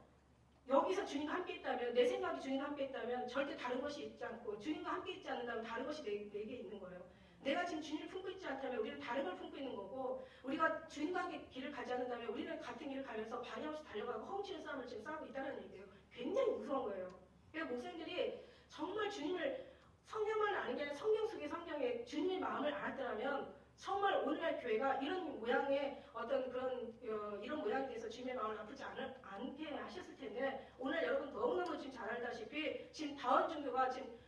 여기서 주님과 함께 있다면 내 생각이 주님과 함께 있다면 절대 다른 것이 있지 않고 주님과 함께 있지 않는다면 다른 것이 내게 있는 거예요. 내가 지금 주님을 품고 있지 않다면 우리는 다른 걸 품고 있는 거고 우리가 주님과 함께 길을 가지 않는다면 우리는 같은 길을 가면서 방향 없이 달려가고 허웅치는 싸움을 지금 싸우고 있다는 얘기예요. 굉장히 무서운 거예요. 그래서 목사님들이 정말 주님을 성경만 아는 게 아니라 성경 속의 성경에 주님의 마음을 알았더라면 정말 오늘날 교회가 이런 모양의 어떤 그런 이런 모양에 대해서 주님의 마음을 아프지 않게 하셨을 텐데 오늘 여러분 너무너무 지금 잘 알다시피 지금 다원중교가 지금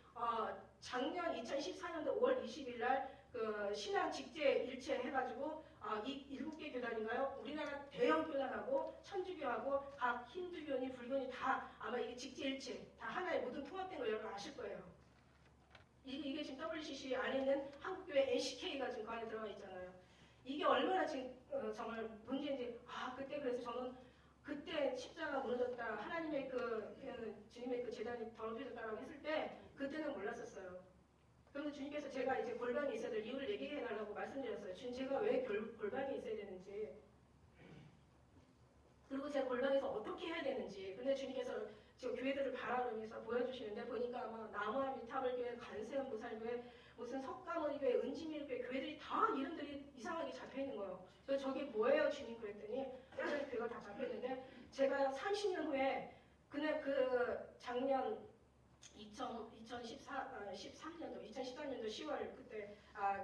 작년 2014년도 5월 20일 날 그 신앙 직제 일체 해가지고 이 7개 교단인가요? 우리나라 대형 교단하고 천주교하고 각 힌두교니 불교니 다 아마 이게 직제 일체 다 하나의 모든 통합된 걸 여러분 아실 거예요. 이게 지금 WCC 안에 있는 한국교회 NCK가 지금 그 안에 들어가 있잖아요. 이게 얼마나 지금 정말 문제인지 그때 그래서 저는 그때 십자가 무너졌다 하나님의 주님의 그 재단이 더럽혀졌다라고 했을 때 그때는 몰랐었어요. 그런데 주님께서 제가 이제 골방에 있어야 될 이유를 얘기해 달라고 말씀드렸어요. 주님 제가 왜 골방에 있어야 되는지 그리고 제가 골방에서 어떻게 해야 되는지 근데 주님께서 지금 교회들을 바라보면서 보여주시는데 보니까 아마 남아 미타불교회, 간세음 보살교회, 무슨 석가모니교회, 은지밀교회 교회들이 다 이름들이 이상하게 잡혀있는 거예요. 그래서 저게 뭐예요 주님 그랬더니 다른 교회가 다 잡혀있는데 제가 30년 후에 작년 2013년도 10월 그때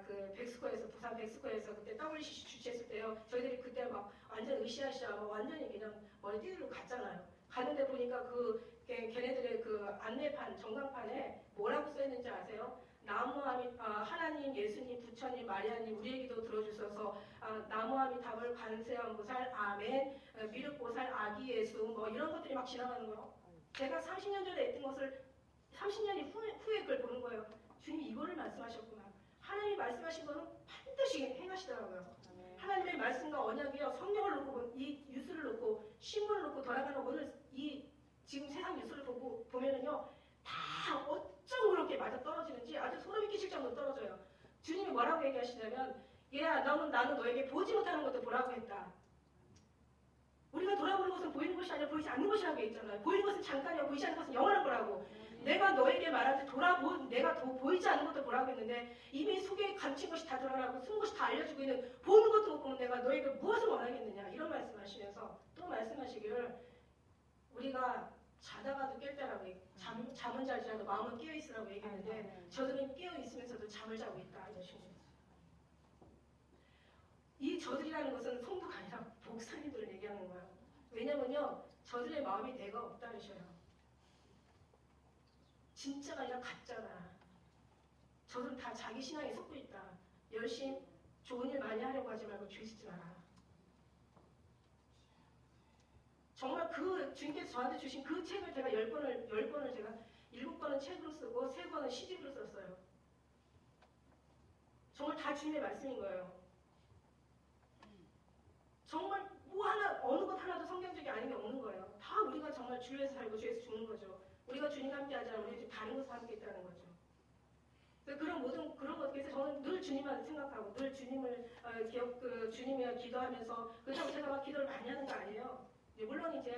그 백스코에서 부산 백스코에서 그때 WCC 주최했을 때요. 저희들이 그때 막 완전 으쌰으쌰 완전히 그냥 머리 띠들로 갔잖아요. 갔는데 보니까 걔네들의 그 안내판 전광판에 뭐라고 써있는지 아세요? 하나님, 예수님, 부처님, 마리아님 우리에게도 들어주셔서 나무아미타불 관세음보살 아멘 미륵보살 아기 예수 뭐 이런 것들이 막 지나가는 거예요. 제가 30년 전에 했던 것을 30년이 후에 그걸 보는 거예요. 주님이 이거를 말씀하셨구나. 하나님이 말씀하신 거는 반드시 행하시더라고요. 하나님의 말씀과 언약이요. 성경을 놓고 이 뉴스를 놓고 신문을 놓고 돌아가는 오늘 이 지금 세상 뉴스를 보면은요. 다 어쩜 그렇게 맞아 떨어지는지 아주 소름이 끼칠 정도로 떨어져요. 주님이 뭐라고 얘기하시냐면 얘야 나는 너에게 보지 못하는 것도 보라고 했다. 우리가 돌아보는 것은 보이는 것이 아니라 보이지 않는 것이라고 했잖아요. 보이는 것은 잠깐이고 보이지 않는 것은 영원한 거라고. 내가 너에게 말할 때 내가 보이지 않는 것도 보라고 했는데 이미 속에 감춘 것이 다 드러나고 숨은 것이 다 알려주고 있는 보는 것도 못 보는 내가 너에게 무엇을 원하겠느냐 이런 말씀하시면서 또 말씀하시기를 우리가 자다가도 깰 때라고 잠은 잘지라도 마음은 깨어있으라고 얘기했는데 저들은 깨어있으면서도 잠을 자고 있다 이러신 거예요. 이 저들이라는 것은 성도가 아니라 목사님들을 얘기하는 거예요. 왜냐면요, 저들의 마음이 내가 없다 그러셔요. 진짜가 아니라 가짜다. 저들은 다 자기 신앙에 속고 있다. 열심히 좋은 일 많이 하려고 하지 말고 죄 짓지 마라. 정말 그 주님께서 저한테 주신 그 책을 제가 10권을 제가 7권은 책으로 쓰고 3권은 시집으로 썼어요. 정말 다 주님의 말씀인 거예요. 정말 뭐 하나, 어느 것 하나도 성경적이 아닌 게 없는 거예요. 다 우리가 정말 주를 위해서 살고 주에서 죽는 거죠. 우리가 주님과 함께 하지 않으면 우리 다른 곳에서 함께 있다는 거죠. 그런 모든 그런 것에서 저는 늘 주님만 생각하고 늘 주님을 주님이랑 기도하면서 그렇다고 제가 막 기도를 많이 하는 거 아니에요. 물론 이제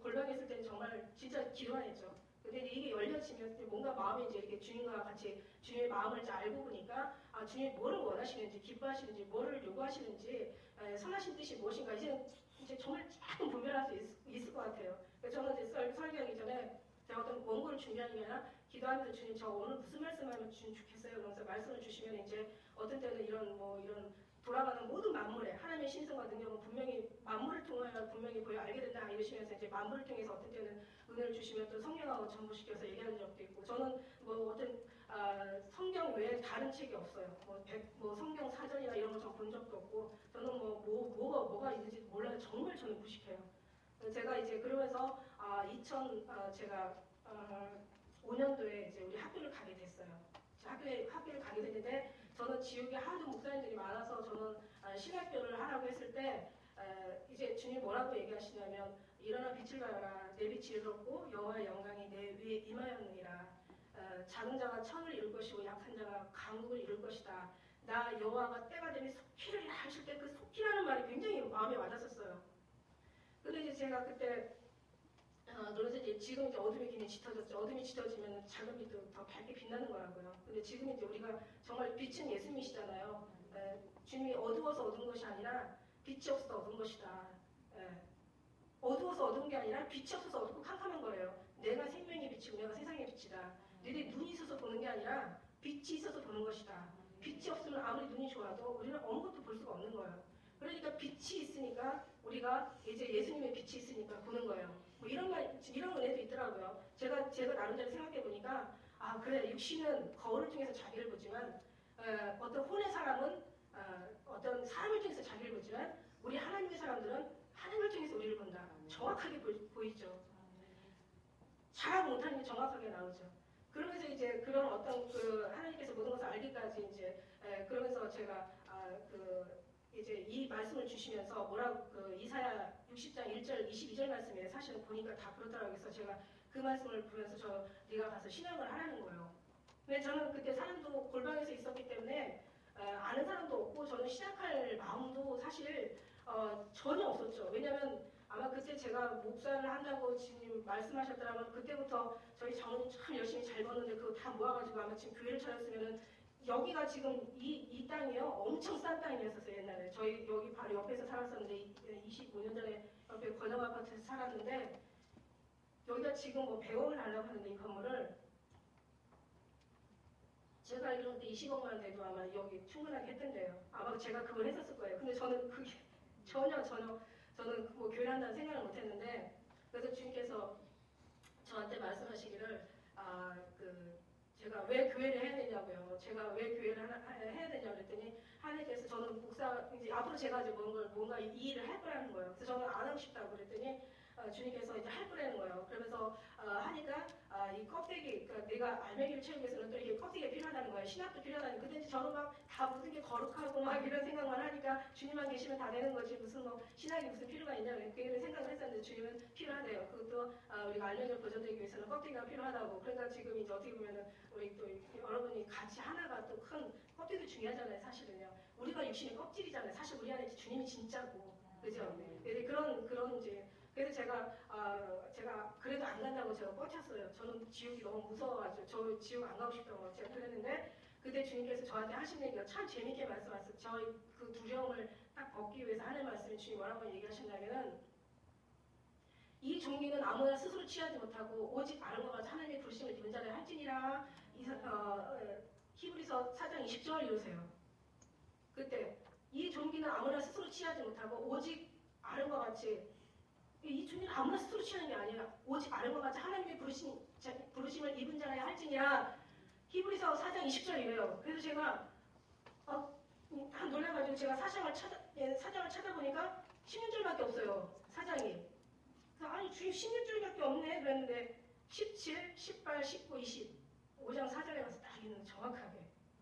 골방에 있을 때는 정말 진짜 기도만 했죠. 근데 이게 열려지면 뭔가 마음이 이제 이렇게 주님과 같이 주님의 마음을 이제 알고 보니까 주님이 뭐를 원하시는지 기뻐하시는지 뭐를 요구하시는지 선하신 뜻이 무엇인가 이제 정말 조금 분별할 수 있을 것 같아요. 그래서 저는 이제 설교하기 전에 제가 어떤 원고를 준비하는 게 아니라 기도하면서 주님 저 오늘 무슨 말씀하면 주님 좋겠어요. 그러면서 말씀을 주시면 이제 어떤 때는 이런 돌아가는 모든 만물에 하나님의 신성과 능력은 분명히 만물을 통하여 분명히 보여 알게 된다 이러시면서 이제 만물을 통해서 어떤 때는 은혜를 주시면 또 성경하고 전부시켜서 얘기하는 적도 있고 저는 성경 외에 다른 책이 없어요. 성경 사전이나 이런 거 전 본 적도 없고 저는 뭐가 있는지 몰라요. 정말 저는 무식해요. 제가 이제 그러면서 제가 5년도에 이제 우리 학교를 가게 됐어요. 학교를 가게 됐는데 저는 지역에 하도 목사님들이 많아서 저는 신학교를 하라고 했을 때 이제 주님 뭐라고 얘기하시냐면 일어나 빛을 발하라 내 빛이 이르렀고 여호와의 영광이 내 위에 임하였느니라. 작은 자가 천을 이룰 것이고 약한 자가 강국을 이룰 것이다. 나 여호와가 때가 되면 속히리라 하실 때 그 속히라는 말이 굉장히 마음에 와닿았었어요. 근데 이제 제가 그때 그래서 이제 지금 이제 어둠의 기능이 짙어졌죠. 어둠이 짙어지면 작은 빛도 더 밝게 빛나는 거라고요. 근데 지금 이제 우리가 정말 빛은 예수님이시잖아요. 주님이 어두워서 얻은 것이 아니라 빛이 없어서 얻은 것이다. 어두워서 얻은 게 아니라 빛이 없어서 얻고 캄캄한 거예요. 내가 생명의 빛이고 내가 세상의 빛이다. 너희들이 눈이 있어서 보는 게 아니라 빛이 있어서 보는 것이다. 빛이 없으면 아무리 눈이 좋아도 우리는 아무것도 볼 수가 없는 거예요. 그러니까 빛이 있으니까 우리가 이제 예수님의 빛이 있으니까 보는 거예요. 이런 은혜도 있더라고요. 제가 나름대로 생각해 보니까 그래 육신은 거울을 통해서 자기를 보지만 어떤 혼의 사람은 어떤 사람을 통해서 자기를 보지만 우리 하나님의 사람들은 하나님을 통해서 우리를 본다. 정확하게 보이죠. 잘 못하는 게 정확하게 나오죠. 그러면서 이제 그런 어떤 하나님께서 모든 것을 알기까지 이제 그러면서 제가 이제 이 말씀을 주시면서 이사야 60장 1절 22절 말씀에 사실은 보니까 다 그렇더라고요. 그래서 제가 그 말씀을 보면서 네가 가서 신앙을 하라는 거예요. 근데 저는 그때 사람도 골방에서 있었기 때문에 아는 사람도 없고 저는 시작할 마음도 사실 전혀 없었죠. 왜냐하면 아마 그때 제가 목사를 한다고 지금 말씀하셨더라면 그때부터 저희 장로님 참 열심히 잘 벌었는데 그거 다 모아가지고 아마 지금 교회를 차렸으면은 여기가 지금 이 땅이요 엄청 싼 땅이었었어요. 옛날에 저희 여기 바로 옆에서 살았었는데 25년 전에 옆에 권역 아파트에서 살았는데 여기가 지금 100억을 하려고 하는데 이 건물을 제가 알기로는 20억만 돼도 아마 여기 충분하게 했던데요. 아마 제가 그걸 했었을 거예요. 근데 저는 그게 전혀 저는 교회를 한다는 생각을 못했는데 그래서 주님께서 저한테 말씀하시기를 제가 왜 교회를 해야 되냐고요. 제가 왜 교회를 해야 되냐고 그랬더니 하나님께서 저는 목사 이제 앞으로 제가 이제 뭔가 이 일을 할 거라는 거예요. 그래서 저는 안 하고 싶다고 그랬더니 주님께서 이제 할 거라는 거예요. 그러면서 하니까 이 껍데기, 그러니까 내가 알맹이를 채우기 위해서는 또 이게 껍데기가 필요하다는 거예요. 신학도 필요하다는 거예요. 근데 저는 막 다 모든 게 거룩하고 막 이런 생각만 하니까 주님만 계시면 다 되는 거지 무슨 신학이 무슨 필요가 있냐 그런 생각을 했었는데 주님은 필요하대요. 그것도 우리가 알맹이를 보존되기 위해서는 껍데기가 필요하다고. 그러니까 지금 이제 어떻게 보면은 우리 또 여러분이 같이 하나가 또 큰 껍데기도 중요하잖아요. 사실은요. 우리가 육신의 껍질이잖아요. 사실 우리 안에 주님이 진짜고, 그죠? 그런 이제 그래서 제가 그래도 안 간다고 제가 뻗쳤어요. 저는 지옥이 너무 무서워가지고 저 지옥 안 가고 싶다고 제가 그랬는데 그때 주님께서 저한테 하신 얘기가 참 재밌게 말씀하셨어요. 저희 그 두려움을 딱 벗기 위해서 하는 말씀이 주님 뭐라고 얘기하셨냐면은 이 종기는 아무나 스스로 취하지 못하고 오직 아름과 같이 하나님의 부르심을 입은 자를 할지니라. 히브리서 4장 20절 이러세요. 그때 이 종기는 아무나 스스로 취하지 못하고 오직 아름과 같이 아무나 스스로 취하는 게 아니에요. 오직 아는 것 같이 하나님의 부르심을 입은 자라야 할지니라. 히브리서 4장 20절이래요. 그래서 제가 놀라가지고 제가 사장을 찾아보니까 16절밖에 없어요. 사장이. 그래서 아니 주님 16절밖에 없네 그랬는데 17, 18, 19, 20 5장 4절에 가서 딱 있는 정확하게.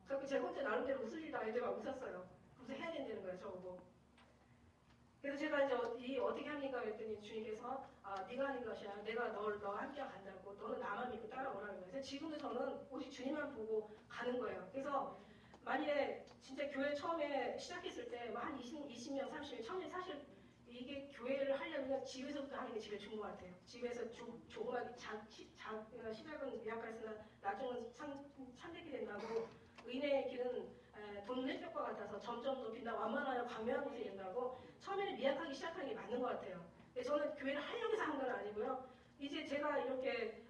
그래서 제가 혼자 나름대로 웃을 일도 아닌데 막 웃었어요. 그래서 해야 된다는 거예요 저보고. 그래서 제가 이제 어떻게 합니까 그랬더니 주님께서 네가 하는 것이야. 내가 너와 함께 간다고. 너는 나만 믿고 따라오라는 거예요. 그래서 지금도 저는 오직 주님만 보고 가는 거예요. 그래서 만일에 진짜 교회 처음에 시작했을 때 한 20명, 30명 처음에 사실 이게 교회를 하려면 집에서부터 하는 게 제일 좋은 것 같아요. 집에서 조그맣게 시작은 미약하였으나 나중은 참되게 된다고. 의인의 길은 돈 낼것과 같아서 점점 높인다. 완만하여 광명한 곳이 된다고. 처음에는 미약하게 시작하는 게 맞는 것 같아요. 근데 저는 교회를 하려고 해서 한 건 아니고요. 이제 제가 이렇게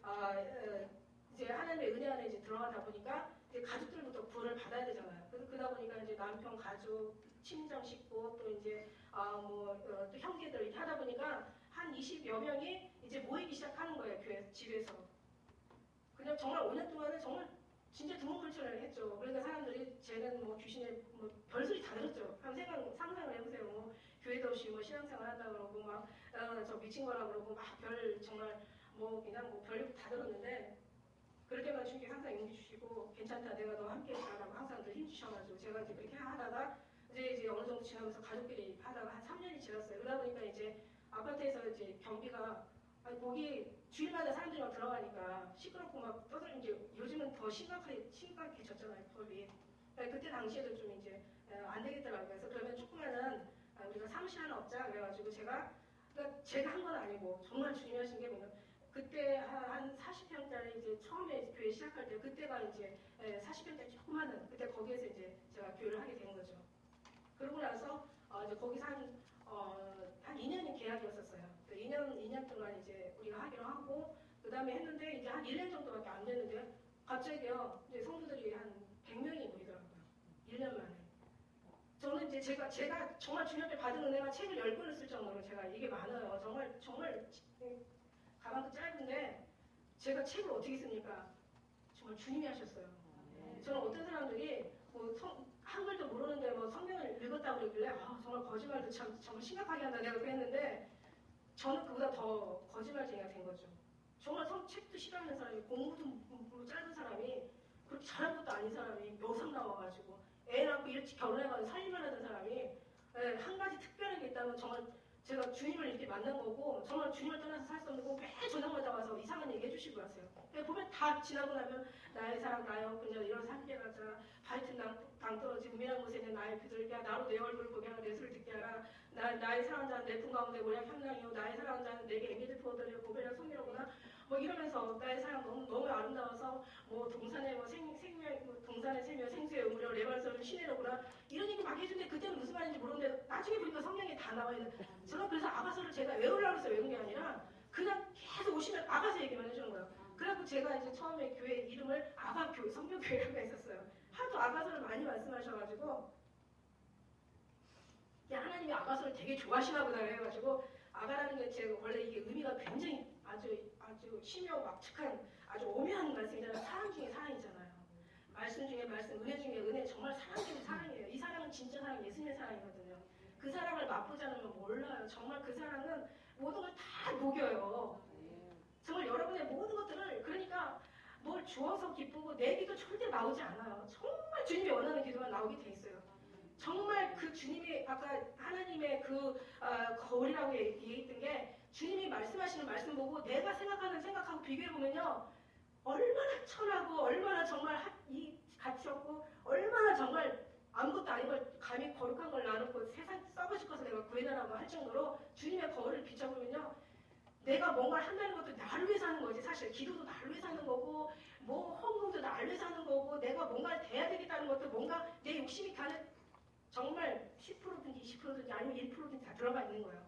이제 하나님의 은혜 안에 이제 들어가다 보니까 이제 가족들부터 구원을 받아야 되잖아요. 그래서 그러다 보니까 이제 남편 가족 친정 식구 또 이제 또 형제들 이렇게 하다 보니까 한 20여 명이 이제 모이기 시작하는 거예요. 교회 집에서. 그냥 정말 5년 동안은 정말 진짜 두문불출을 했죠. 그러니까 사람들이 쟤는 뭐 귀신의 뭐 별소리 다 들었죠. 한번 상상을 해보세요. 뭐 교회도 없이 뭐 신앙생활 한다 그러고 막 저 미친 거라 그러고 막 별 정말 뭐 그냥 뭐 별일 다 들었는데 그럴 때만 주님께 항상 용기 주시고 괜찮다 내가 너와 함께 있다라고 항상 힘 주셔가지고 제가 이제 그렇게 하다가 이제 어느 정도 지나면서 가족끼리 하다가 한 3년이 지났어요. 그러다 보니까 이제 아파트에서 이제 경비가 거기 주일마다 사람들이 막 들어가니까 시끄럽고 막 떠들 이제 요즘은 더 심각해졌잖아요 법이. 그때 당시에도 좀 이제 안 되겠더라고요. 그래서 그러면 조그마한 우리가 사무실 하나 없자 그래가지고 제가 한 건 아니고 정말 주님이 하신 게 뭐냐면 그때 한 40평짜리 이제 처음에 교회 시작할 때 그때가 이제 40평짜리 조그마한 그때 거기에서 이제 제가 교회를 하게 된 거죠. 그러고 나서 이제 거기서 한 2년이 계약이었었어요. 2년 동안 이제 우리가 하기로 하고 그 다음에 했는데 이제 한 1년 정도밖에 안 됐는데 갑자기요 이제 성도들이 한 100명이 모이더라고요. 1년 만에. 저는 이제 제가 정말 주님 앞에 받은 은혜가 책을 10권을 쓸 정도로 제가 이게 많아요. 정말 가방도 짧은데 제가 책을 어떻게 씁니까? 정말 주님이 하셨어요. 저는 어떤 사람들이 뭐 한글도 모르는데 뭐 성경을 읽었다고 그러길래 정말 거짓말도 정말 심각하게 한다 내가 그랬는데 저는 그보다 더 거짓말쟁이가 된 거죠. 정말 책도 싫어하는 사람이 공부도 짧은 사람이 그렇게 잘한 것도 아닌 사람이 묘상 나와가지고 애 낳고 일찍 결혼해가지고 살림을 하던 사람이 한 가지 특별한 게 있다면 정말 제가 주님을 이렇게 만난 거고 정말 주님을 떠나서 살 수 없는 거고 매 저녁마다 와서 이상한 얘기 해주시고 하세요. 보면 다 지나고 나면 나의 사랑 나의 혼자 이런 삶에 가자 바이튼 당 떨어진 우미한 곳에 있는 나의 비둘기야 나로 내 얼굴을 보게 하라 내 소리를 듣게 하라 나의 사랑하는 자는 내 품 가운데 모양 향랑이요 나의 사랑하는 자는 내게 앵기를 부어드려 고배라 성미로구나 뭐 이러면서 나의 사랑 너무 아름다워서 뭐 동산의 뭐 동산의 생명 생수의 우무려 레발선을 시내로구나 이런 얘기 막 해주는데 그때는 무슨 말인지 모르는데 나중에 보니까 성경에 다 나와 있는 저는 그래서 아가서를 제가 외우려고 해서 외운 게 아니라 그냥 계속 오시면 아가서 얘기만 해주는 거예요. 그래갖고 제가 이제 처음에 교회 이름을 아가교회 성교교회라고 했었어요. 하도 아가서를 많이 말씀하셔가지고 하나님이 아가서를 되게 좋아하시나 보다 그래가지고 아가라는 게 제가 원래 이게 의미가 굉장히 아주 심오막측한 아주 오묘한 말씀이잖아요. 사랑 중에 사랑이잖아요. 말씀 중에 말씀, 은혜 중에 은혜, 정말 사랑 중에 사랑이에요. 이 사랑은 진짜 사랑, 예수님의 사랑이거든요. 그 사랑을 맛보지 않으면 몰라요. 정말 그 사랑은 모든 걸 다 녹여요. 정말 여러분의 모든 것들을 그러니까 뭘 주어서 기쁘고 내 기도 절대 나오지 않아요. 정말 주님이 원하는 기도가 나오게 돼 있어요. 정말 그 주님이 아까 하나님의 거울이라고 얘기했던 게 주님이 말씀하시는 말씀 보고 내가 생각하는 생각하고 비교해보면요. 얼마나 천하고 얼마나 정말 이 가치 없고 얼마나 정말 아무것도 아닌 걸 감히 거룩한 걸 나누고 세상 썩어질 것을 내가 구해달라고 할 정도로 주님의 거울을 비춰보면요. 내가 뭔가를 한다는 것도 나를 위해서 하는 거지. 사실 기도도 나를 위해서 하는 거고 뭐 헌금도 나를 위해서 하는 거고 내가 뭔가를 돼야 되겠다는 것도 뭔가 내 욕심이 가는 정말 10%든지 20%든지 아니면 1%든지 다 들어가 있는 거예요.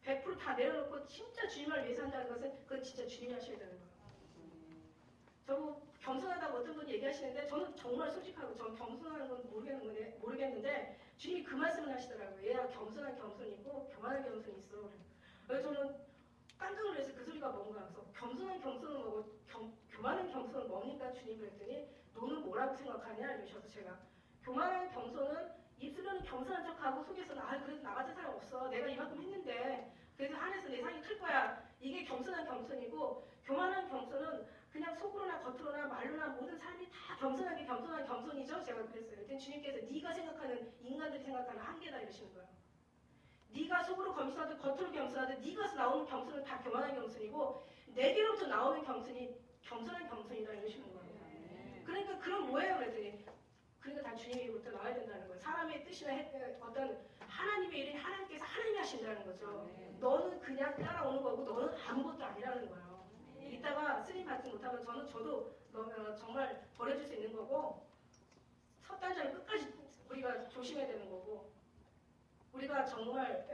100% 다 내려놓고 진짜 주님을 위해서 한다는 것은 그건 진짜 주님이 하셔야 되는 거예요. 저도 겸손하다고 어떤 분이 얘기하시는데 저는 정말 솔직하고 저는 겸손하는 건 모르겠는데 주님이 그 말씀을 하시더라고요. 얘가 겸손한 겸손이 있고 교만한 겸손이 있어. 그래서 저는 깜짝 이유가 뭔가 그래서 겸손한 겸손은 뭐고 교만한 겸손은 뭡니까 주님 그랬더니 너는 뭐라고 생각하냐 이러셔서 제가 교만한 겸손은 입술로는 겸손한 척하고 속에서는 그래도 나 같은 사람 없어 내가 이만큼 했는데 그래도 하늘에서 내 상이 클 거야 이게 겸손한 겸손이고 교만한 겸손은 그냥 속으로나 겉으로나 말로나 모든 삶이 다 겸손하게 겸손한 겸손이죠 제가 그랬어요. 그랬더니 주님께서 네가 생각하는 인간들이 생각하는 한계다 이러시는 거예요. 네가 속으로 겸손하든 겉으로 겸손하든 네가 나오는 겸손은 다 교만한 겸손이고 내게로부터 나오는 겸손이 겸손한 겸손이다 이러시는 거예요. 그러니까 그럼 뭐예요 그랬더니 그러니까 다 주님으로부터 나와야 된다는 거예요. 사람의 뜻이나 어떤 하나님의 일은 하나님께서 하나님이 하신다는 거죠. 너는 그냥 따라오는 거고 너는 아무것도 아니라는 거예요. 이따가 스님 받지 못하면 저도 정말 버려질 수 있는 거고 섣단절을 끝까지 우리가 조심해야 되는 거고 우리가 정말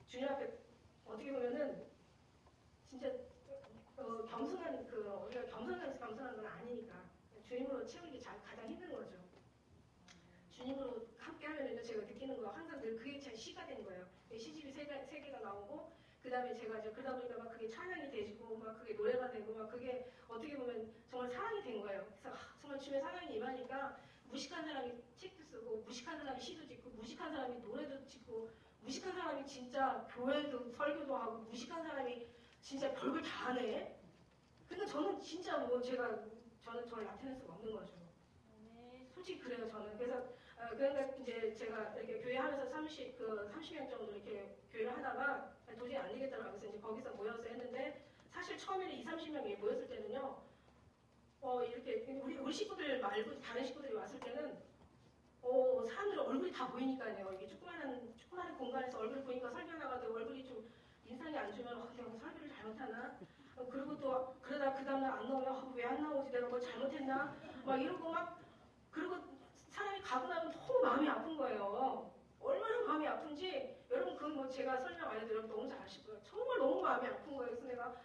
주님 앞에 어떻게 보면은 진짜 겸손한 우리가 겸손해서 겸손한 건 아니니까 주님으로 채우는 게 가장 힘든 거죠. 주님으로 함께 하면은 제가 느끼는 거 항상 늘 그게 제 시가 된 거예요. 시집이 세 개가 나오고 그 다음에 제가 이제 그러다 보니까 막 그게 찬양이 되고 막 그게 노래가 되고 막 그게 어떻게 보면 정말 사랑이 된 거예요. 그래서 정말 주님의 사랑이 임하니까 무식한 사람이 책도 쓰고 무식한 사람이 시도 짓고 무식한 사람이 노래도 짓고 무식한 사람이 진짜 교회도 설교도 하고 무식한 사람이 진짜 별걸 다 하네. 그러니까 저는 진짜 저는 저를 나타낼 수가 없는 거죠. 솔직히 그래요 저는. 그래서 그러니까 이제 제가 이렇게 교회 하면서 30명 정도 이렇게 교회를 하다가 도저히 안 되겠더라고요. 그래서 이제 거기서 모여서 했는데 사실 처음에는 30명이 모였을 때는요. 이렇게 우리 식구들 말고 다른 식구들이 왔을 때는 사람들 얼굴이 다 보이니까요. 이게 조그마한 공간에서 얼굴이 보니까 설교 나가도 얼굴이 좀 인상이 안 좋으면 내가 설교를 잘못하나? 그리고 또 그러다 그 다음날 안 나오면 왜 안 나오지? 내가 뭘 잘못했나? 막 이러고 막 그리고 사람이 가고 나면 너무 마음이 아픈 거예요. 얼마나 마음이 아픈지 여러분 그건 뭐 제가 설명 안 해드려도 너무 잘 아실 거예요. 정말 너무 마음이 아픈 거예요. 그래서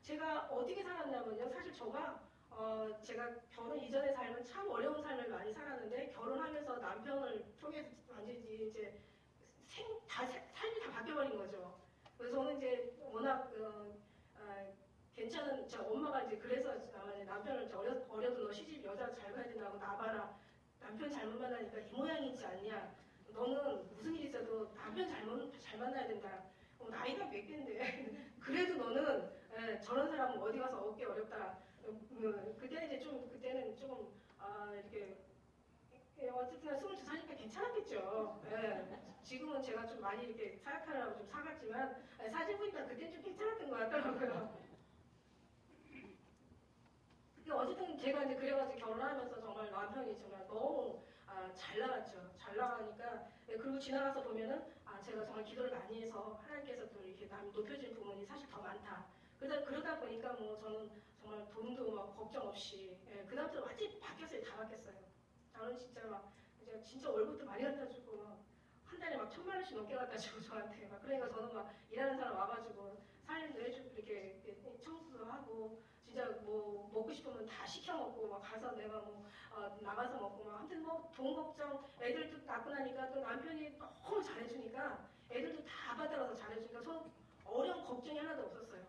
제가 어떻게 살았냐면요. 사실 제가 결혼 이전의 삶은 참 어려운 삶을 많이 살았는데 결혼하면서 남편을 통해서 완전히 이제 삶이 다 바뀌어버린 거죠. 그래서 저는 이제 워낙 괜찮은 엄마가 이제 그래서 남편을 어려도 너 시집 여자 잘 가야 된다고 나봐라. 남편 잘못 만나니까 이 모양이 있지 않냐. 너는 무슨 일 있어도 남편 잘 만나야 된다. 나이가 몇 갠데 그래도 너는 저런 사람은 어디 가서 얻기 어렵다. 그때는 조금 이렇게 어쨌든 22살이니까 괜찮았겠죠. 지금은 제가 좀 많이 이렇게 사약하느라고 좀 사갔지만 사진 보니까 그때는 좀 괜찮았던 것 같더라고요. 어쨌든 제가 이제 그래가지고 결혼하면서 정말 남편이 정말 너무 잘 나갔죠. 잘 나가니까 그리고 지나가서 보면은 제가 정말 기도를 많이 해서 하나님께서 또 이렇게 남 높여준 부분이 사실 더 많다. 그러다 보니까 뭐 저는 정말 돈도 막 걱정 없이 그다음부터 완전히 바뀌었어요. 다 바뀌었어요. 저는 진짜 막 이제 진짜 월급도 많이 갖다 주고 한 달에 막 1,000만 원씩 넘게 갖다 주고 저한테 막 그러니까 저는 막 일하는 사람 와가지고 살림도 해주고 이렇게 청소도 하고 진짜 뭐 먹고 싶으면 다 시켜 먹고 막 가서 내가 뭐 나가서 먹고 막 아무튼 뭐 돈 걱정 애들도 낳고 나니까 또 남편이 너무 잘해주니까 애들도 다 받아가서 잘해주니까 저 어려운 걱정이 하나도 없었어요.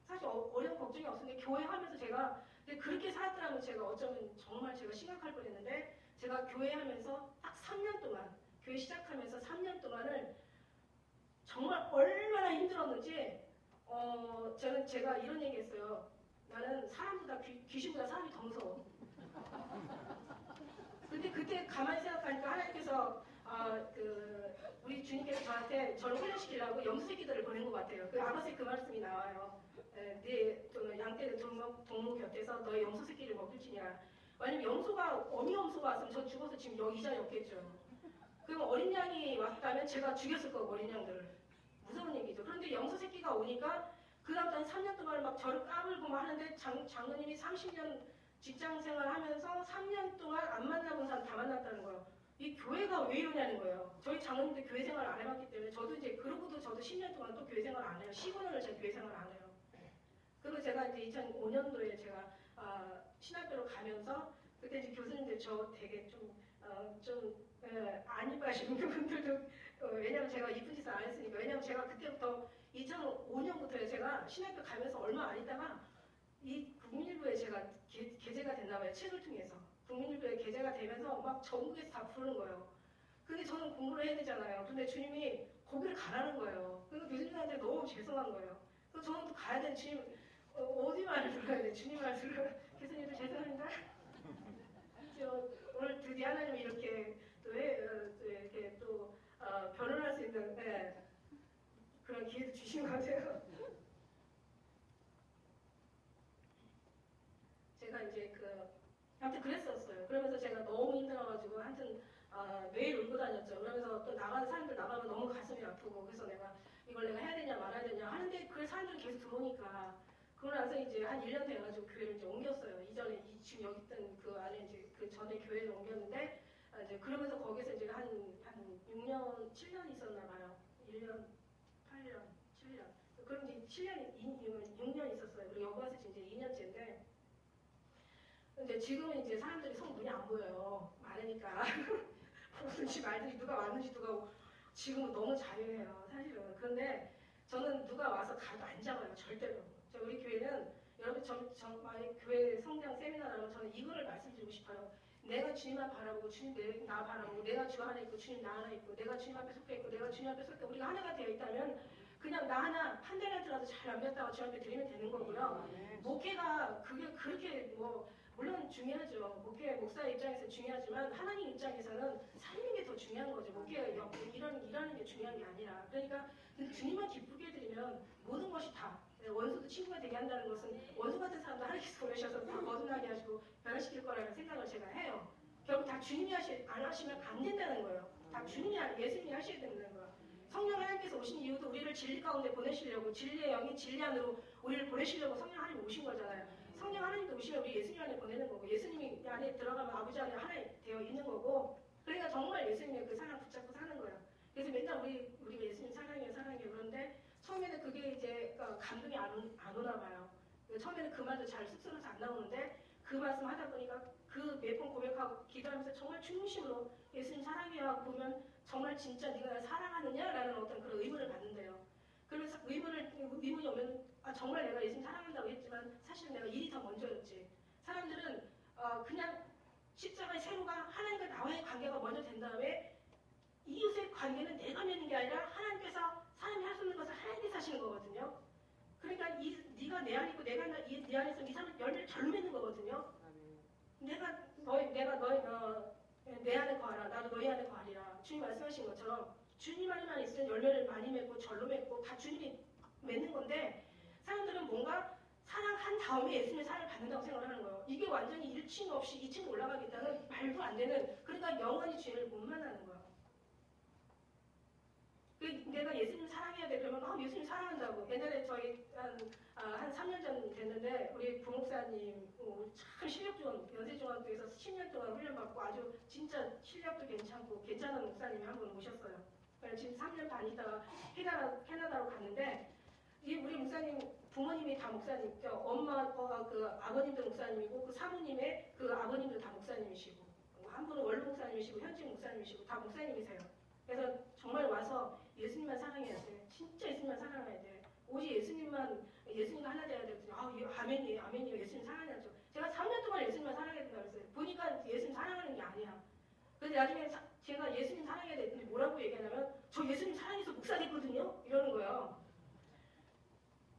사실 어려운 걱정이 없었는데 교회 하면서 제가 그렇게 살았더라면 제가 어쩌면 정말 제가 심각할 뻔했는데 제가 교회 하면서 딱 3년 동안 교회 시작하면서 3년 동안을 정말 얼마나 힘들었는지 제가 이런 얘기했어요. 나는 사람보다 귀신보다 사람이 더 무서워. 근데 그때 가만히 생각하니까 하나님께서 우리 주님께서 저를 훈련시키려고 염소의 기도를 보낸 것 같아요. 아버지 그 말씀이 나와요. 네 양떼 동무 곁에서 너의 염소 새끼를 먹일지니라. 왜냐면 어미 염소가 왔으면 저 죽어서 지금 이 자리에 없겠죠. 그럼 어린 양이 왔다면 제가 죽였을 거고 어린 양들을. 무서운 얘기죠. 그런데 염소 새끼가 오니까 그 다음부터 한 3년 동안 막 저를 까불고 막 하는데 장로님이 30년 직장 생활하면서 3년 동안 안 만나본 사람 다 만났다는 거예요. 이 교회가 왜 이러냐는 거예요. 저희 장로님도 교회 생활 안 해봤기 때문에 저도 이제 그러고도 저도 10년 동안 또 교회 생활 안 해요. 15년을 제가 교회 생활 안 해요. 그리고 제가 이제 2005년도에 제가 신학교로 가면서 그때 이제 교수님들 저 되게 안 이뻐하시는 분들도 왜냐면 제가 이쁜 짓을 안 했으니까 왜냐면 제가 그때부터 2005년부터요. 제가 신학교 가면서 얼마 안 있다가 이 국민일보에 제가 게재가 됐나 봐요. 책을 통해서. 국민일보에 게재가 되면서 막 전국에서 다 부르는 거예요. 근데 저는 공부를 해야 되잖아요. 근데 주님이 거기를 가라는 거예요. 그래서 교수님한테 너무 죄송한 거예요. 그래서 저는 또 가야 되는 주님, 어디 말을 들어야 돼? 주님 말을 들어야 돼? 교수님도 죄송합니다. 오늘 드디어 하나님이 이렇게 또 이렇게 또 변론할 수 있는 그런 기회도 주신 것 같아요. 제가 이제 아무튼 그랬었어요. 그러면서 제가 너무 힘들어가지고 하여튼 매일 울고 다녔죠. 그러면서 또 나가는 사람들 나가면 너무 가슴이 아프고 그래서 이걸 내가 해야 되냐 말아야 되냐 하는데 그 사람들이 계속 들어오니까 그러고 나서 이제 한 1년 돼가지고 교회를 이제 옮겼어요. 이전에 지금 여기 있던 그 안에 이제 그 전에 교회를 옮겼는데 이제 그러면서 거기서 이제 한 6년, 7년 있었나 봐요. 1년, 8년, 7년. 그럼 이제 7년, 6년 있었어요. 그리고 여기 와서 이제 2년째인데 근데 지금은 이제 사람들이 성 눈이 안 보여요. 많으니까. 무슨 말들이 누가 왔는지 지금은 너무 자유해요. 사실은. 그런데 저는 누가 와서 가도 안 잡아요. 절대로. 우리 교회는 여러분 만약 교회 성장 세미나라면 저는 이거를 말씀드리고 싶어요. 내가 주님만 바라보고 주님 나 바라보고 내가 주 하나 있고 주님 나 하나 있고 내가 주님 앞에 속해 있고 내가 주님 앞에 속해 우리가 하나가 되어 있다면 그냥 나 하나 한 달이라도 잘 안 뱉다가 주님 앞에 드리면 되는 거고요. 목회가 그게 그렇게 물론 중요하죠. 목사 입장에서 중요하지만 하나님 입장에서는 살리는 게 더 중요한 거죠. 목회가 일하는 게 중요한 게 아니라. 그러니까 주님만 기쁘게 해드리면 모든 것이 다 원수도 친구가 되게 한다는 것은 원수 같은 사람도 하나님께서 보내셔서 다 거듭나게 하시고 변화시킬 거라는 생각을 제가 해요. 결국 다 주님이 안 하시면 안 된다는 거예요. 다 주님이 예수님이 하셔야 된다는 거예요. 성령 하나님께서 오신 이유도 우리를 진리 가운데 보내시려고 진리의 영이 진리 안으로 우리를 보내시려고 성령 하나님 오신 거잖아요. 성령 하나님도 오시면 우리 예수님 안에 보내는 거고 예수님이 안에 들어가면 아버지 안에 하나 되어 있는 거고 그러니까 정말 예수님의 그 사랑 붙잡고 사는 거예요. 그래서 맨날 우리가 예수님 사랑해요 그런데 처음에는 그게 이제 감동이 안 오나 봐요. 처음에는 그 말도 잘 쑥스러워서 안 나오는데 그 말씀 하다 보니까 그 몇 번 고백하고 기도하면서 정말 중심으로 예수님 사랑해요 하고 보면 정말 진짜 네가 나를 사랑하느냐라는 어떤 그런 의문을 받는데요. 그래서 의문이 오면 정말 내가 예수님 사랑한다고 했지만 사실 내가 일이 더 먼저였지. 사람들은 그냥 십자가의 세로가 하나님과 나와의 관계가 먼저 된 다음에 이웃의 관계는 내가 맺는 게 아니라 하나님께서 사람이 할 수 있는 것을 하나님께서 하시는 거거든요. 그러니까 네가 내 안에 있고 내가 네 안에서 이 사람은 열매를 절로 맺는 거거든요. 내가 내 안에 거하라 나도 너희 안에 거하리라. 주님 말씀하신 것처럼 주님 안에만 있으면 열매를 많이 맺고 절로 맺고 다 주님이 맺는 건데 사람들은 뭔가 사랑한 다음에 예수님의 사랑을 받는다고 생각을 하는 거예요. 이게 완전히 1층 없이 2층 올라가겠다는 말도 안 되는 그러니까 영원히 주님을 못 만나는 거예요. 내가 예수님 사랑해야 돼 그러면 예수님 사랑한다고. 옛날에 저희 한 3년 전 됐는데 우리 부목사님 참 실력 좋은 연세중학교에서 10년 동안 훈련받고 아주 진짜 실력도 괜찮고 괜찮은 목사님이 한 분 오셨어요. 지금 3년 반 있다가 캐나다로 갔는데 우리 목사님 부모님이 다 목사님, 그 아버님도 목사님이고 그 사모님의 그 아버님도 다 목사님이시고 한 분은 원로 목사님이시고 현직 목사님이시고 다 목사님이세요. 그래서 정말 와서 예수님만 사랑해야 돼. 진짜 예수님만 사랑해야 돼. 오직 예수님과 하나 돼야 돼. 아멘이에요. 예수님 사랑해야죠. 제가 3년 동안 예수님만 사랑해야 된다고 했어요. 보니까 예수님 사랑하는 게 아니야. 그래서 나중에 제가 예수님 사랑해야 되는데 뭐라고 얘기하냐면 저 예수님 사랑해서 목사 됐거든요. 이러는 거예요.